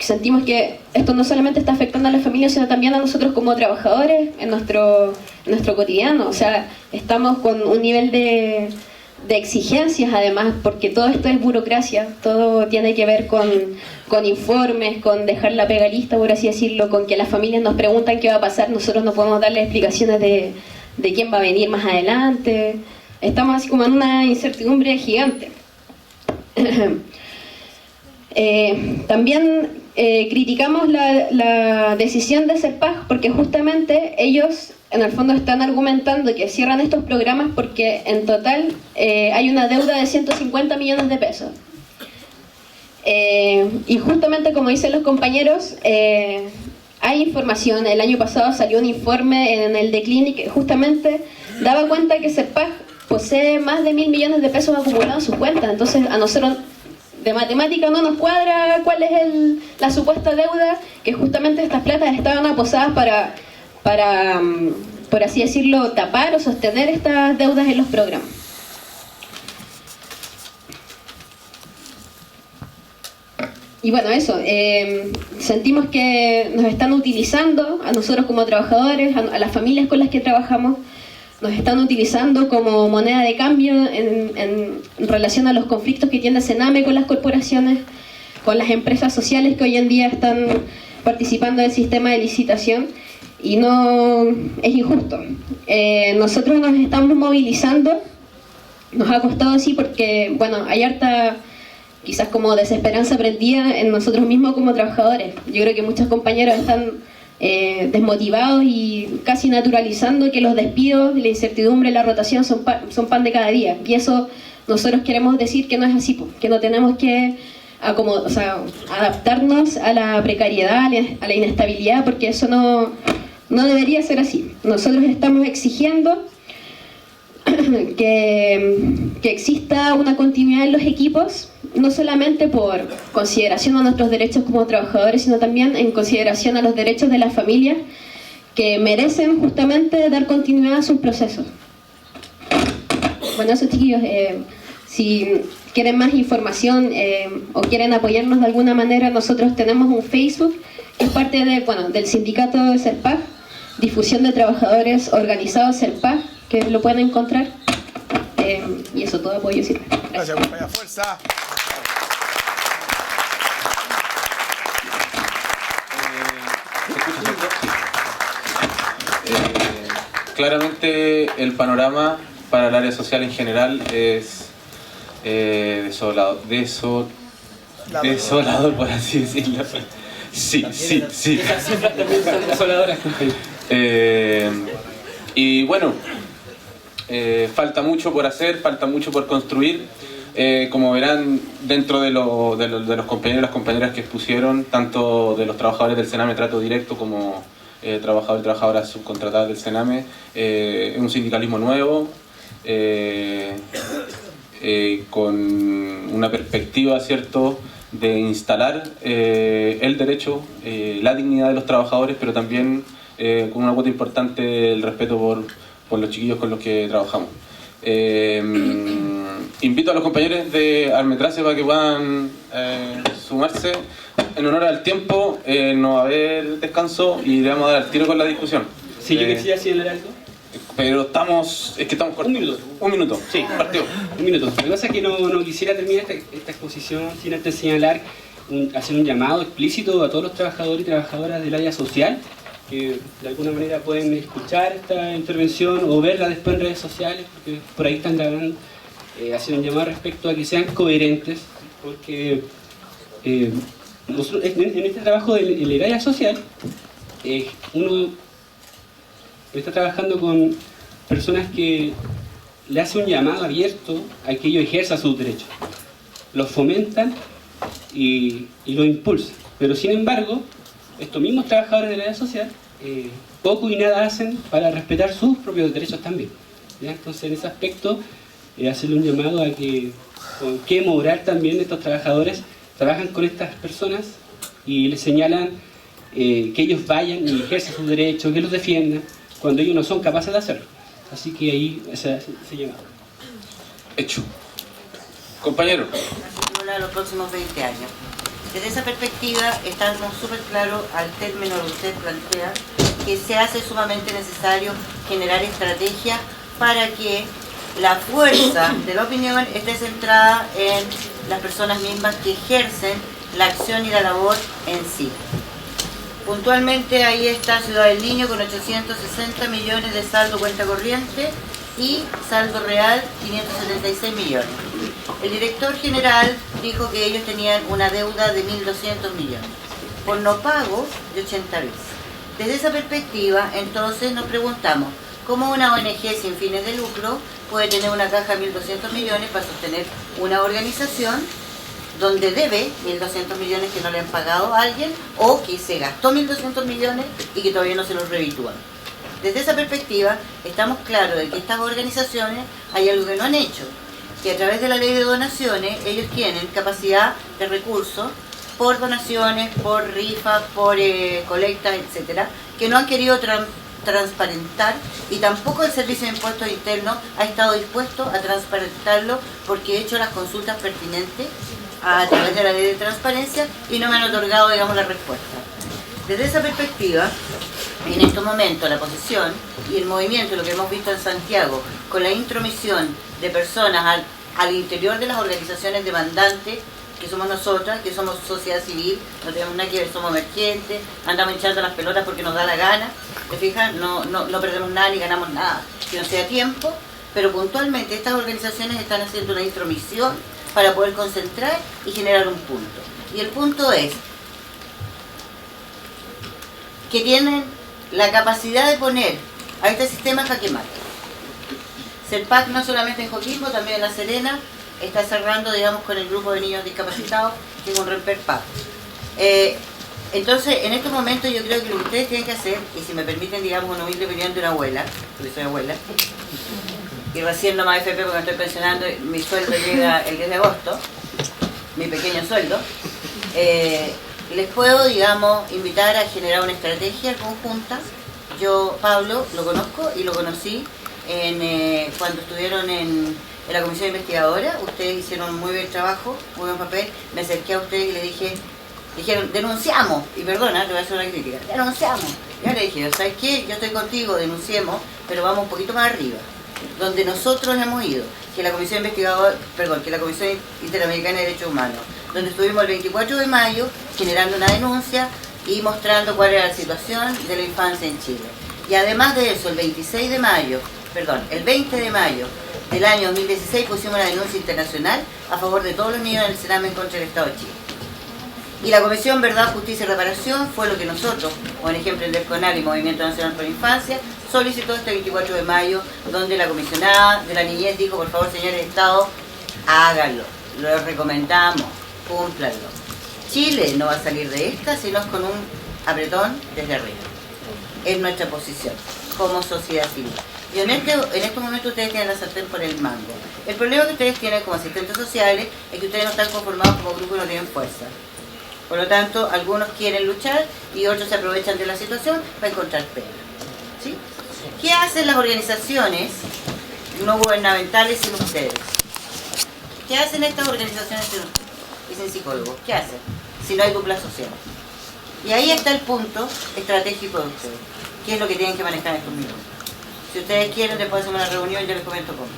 Sentimos que esto no solamente está afectando a las familias, sino también a nosotros como trabajadores en nuestro cotidiano. O sea, estamos con un nivel de de exigencias además, porque todo esto es burocracia, todo tiene que ver con informes, con dejar la pega lista, por así decirlo, con que las familias nos preguntan qué va a pasar, nosotros no podemos darles explicaciones de quién va a venir más adelante. Estamos así como en una incertidumbre gigante. También criticamos la decisión de Serpaj porque justamente ellos en el fondo están argumentando que cierran estos programas porque en total hay una deuda de 150 millones de pesos. Y justamente como dicen los compañeros, hay información. El año pasado salió un informe en el The Clinic que justamente daba cuenta que Serpaj posee más de 1.000 millones de pesos acumulados en sus cuentas. Entonces a nosotros de matemática no nos cuadra cuál es la supuesta deuda, que justamente estas platas estaban aposadas para, por así decirlo, tapar o sostener estas deudas en los programas. Y bueno, eso, sentimos que nos están utilizando, a nosotros como trabajadores, a las familias con las que trabajamos, nos están utilizando como moneda de cambio en relación a los conflictos que tiene Sename con las corporaciones, con las empresas sociales que hoy en día están participando del sistema de licitación, y no es injusto. Nosotros nos estamos movilizando, nos ha costado sí porque, bueno, hay harta quizás como desesperanza prendida en nosotros mismos como trabajadores. Yo creo que muchos compañeros están desmotivados y casi naturalizando que los despidos, la incertidumbre, la rotación son pan de cada día. Y eso nosotros queremos decir que no es así, que no tenemos que adaptarnos a la precariedad, a la inestabilidad, porque eso no debería ser así. Nosotros estamos exigiendo que exista una continuidad en los equipos, no solamente por consideración a nuestros derechos como trabajadores, sino también en consideración a los derechos de las familias que merecen justamente dar continuidad a sus procesos. Bueno, eso, chiquillos, si quieren más información o quieren apoyarnos de alguna manera, nosotros tenemos un Facebook que es parte del sindicato de Serpaj, Difusión de Trabajadores Organizados Serpaj, que lo pueden encontrar, y eso, todo apoyo sirve. Gracias, compañera. Fuerza. Claramente el panorama para el área social en general es desolador, por así decirlo. Sí. Y bueno, falta mucho por hacer, falta mucho por construir. Como verán, dentro de los compañeros y las compañeras que expusieron, tanto de los trabajadores del Sename Trato Directo como trabajadores y trabajadoras subcontratadas del Sename, es un sindicalismo nuevo, con una perspectiva, ¿cierto?, de instalar el derecho, la dignidad de los trabajadores, pero también con una cuota importante el respeto por los chiquillos con los que trabajamos. Invito a los compañeros de Almetrace para que puedan sumarse. En honor al tiempo, no va a haber descanso y le vamos a dar al tiro con la discusión. Sí, yo quisiera señalar algo. Pero estamos cortos. Un minuto. Sí, partió. Un minuto. Lo que pasa es que no quisiera terminar esta exposición sin antes señalar, hacer un llamado explícito a todos los trabajadores y trabajadoras del área social que de alguna manera pueden escuchar esta intervención o verla después en redes sociales, porque por ahí están grabando, hacer un llamado respecto a que sean coherentes, porque nosotros, en este trabajo del área social, uno está trabajando con personas que le hacen un llamado abierto a que ellos ejerzan sus derechos, los fomentan y los impulsan, pero sin embargo estos mismos trabajadores del área social poco y nada hacen para respetar sus propios derechos también, ¿ya? Entonces en ese aspecto hacerle un llamado a que con qué moral también estos trabajadores trabajan con estas personas y les señalan que ellos vayan y ejerzan sus derechos, que los defiendan cuando ellos no son capaces de hacerlo. Así que ahí se llamado. Hecho. Compañero. De los próximos 20 años. Desde esa perspectiva, estamos súper claros al término que usted plantea, que se hace sumamente necesario generar estrategias para que la fuerza de la opinión esté centrada en las personas mismas que ejercen la acción y la labor en sí. Puntualmente ahí está Ciudad del Niño con 860 millones de saldo cuenta corriente y saldo real 576 millones. El director general dijo que ellos tenían una deuda de 1.200 millones por no pago de 80 veces. Desde esa perspectiva, entonces nos preguntamos cómo una ONG sin fines de lucro puede tener una caja de 1.200 millones para sostener una organización donde debe 1.200 millones que no le han pagado a alguien o que se gastó 1.200 millones y que todavía no se los revitúan. Desde esa perspectiva, estamos claros de que estas organizaciones hay algo que no han hecho, que a través de la ley de donaciones ellos tienen capacidad de recursos por donaciones, por rifas, por colectas, etcétera, que no han querido transparentar y tampoco el Servicio de Impuestos Internos ha estado dispuesto a transparentarlo porque he hecho las consultas pertinentes a través de la ley de transparencia y no me han otorgado, digamos, la respuesta. Desde esa perspectiva, en estos momentos la posición y el movimiento, lo que hemos visto en Santiago, con la intromisión de personas al interior de las organizaciones demandantes, que somos nosotras, que somos sociedad civil, no tenemos nada que ver, somos emergentes, andamos echando las pelotas porque nos da la gana, ¿te fijas? No perdemos nada ni ganamos nada, que no sea tiempo, pero puntualmente estas organizaciones están haciendo una intromisión para poder concentrar y generar un punto. Y el punto es que tienen la capacidad de poner a este sistema jaque mate. CERPAC no solamente en Coquimbo, también en La Serena, está cerrando, digamos, con el grupo de niños discapacitados, que es un REMPERPAC. Entonces, en estos momentos yo creo que lo que ustedes tienen que hacer, y si me permiten, digamos, una humilde opinión de una abuela, porque soy abuela, y recién nomás FP porque me estoy pensionando, mi sueldo llega el 10 de agosto, mi pequeño sueldo, les puedo, digamos, invitar a generar una estrategia conjunta. Yo, Pablo, lo conozco y lo conocí cuando estuvieron en la comisión investigadora. Ustedes hicieron un muy buen trabajo, muy buen papel. Me acerqué a ustedes y le dijeron, denunciamos, y perdona, te voy a hacer una crítica, denunciamos. Ya le dije, ¿sabes qué? Yo estoy contigo, denunciemos, pero vamos un poquito más arriba. Donde nosotros hemos ido, que la Comisión Investigadora, que la Comisión Interamericana de Derechos Humanos, donde estuvimos el 24 de mayo generando una denuncia y mostrando cuál era la situación de la infancia en Chile. Y además de eso, el 20 de mayo del año 2016 pusimos una denuncia internacional a favor de todos los niños del Sename en contra del Estado de Chile. Y la Comisión Verdad, Justicia y Reparación fue lo que nosotros, ONG Emprender Conal y Movimiento Nacional por la Infancia, solicitó este 24 de mayo, donde la comisionada de la niñez dijo, por favor, señores de Estado, háganlo, lo recomendamos, cúmplanlo. Chile no va a salir de esta, sino con un apretón desde arriba. Es nuestra posición como sociedad civil. Y en este momento ustedes tienen la sartén por el mango. El problema que ustedes tienen como asistentes sociales es que ustedes no están conformados como grupo y no tienen fuerza. Por lo tanto, algunos quieren luchar y otros se aprovechan de la situación para encontrar pega. ¿Sí? ¿Qué hacen las organizaciones no gubernamentales sin ustedes? ¿Qué hacen estas organizaciones sin psicólogos? ¿Qué hacen si no hay dupla social? Y ahí está el punto estratégico de ustedes. ¿Qué es lo que tienen que manejar en estos minutos? Si ustedes quieren, después hacemos una reunión y yo les comento cómo.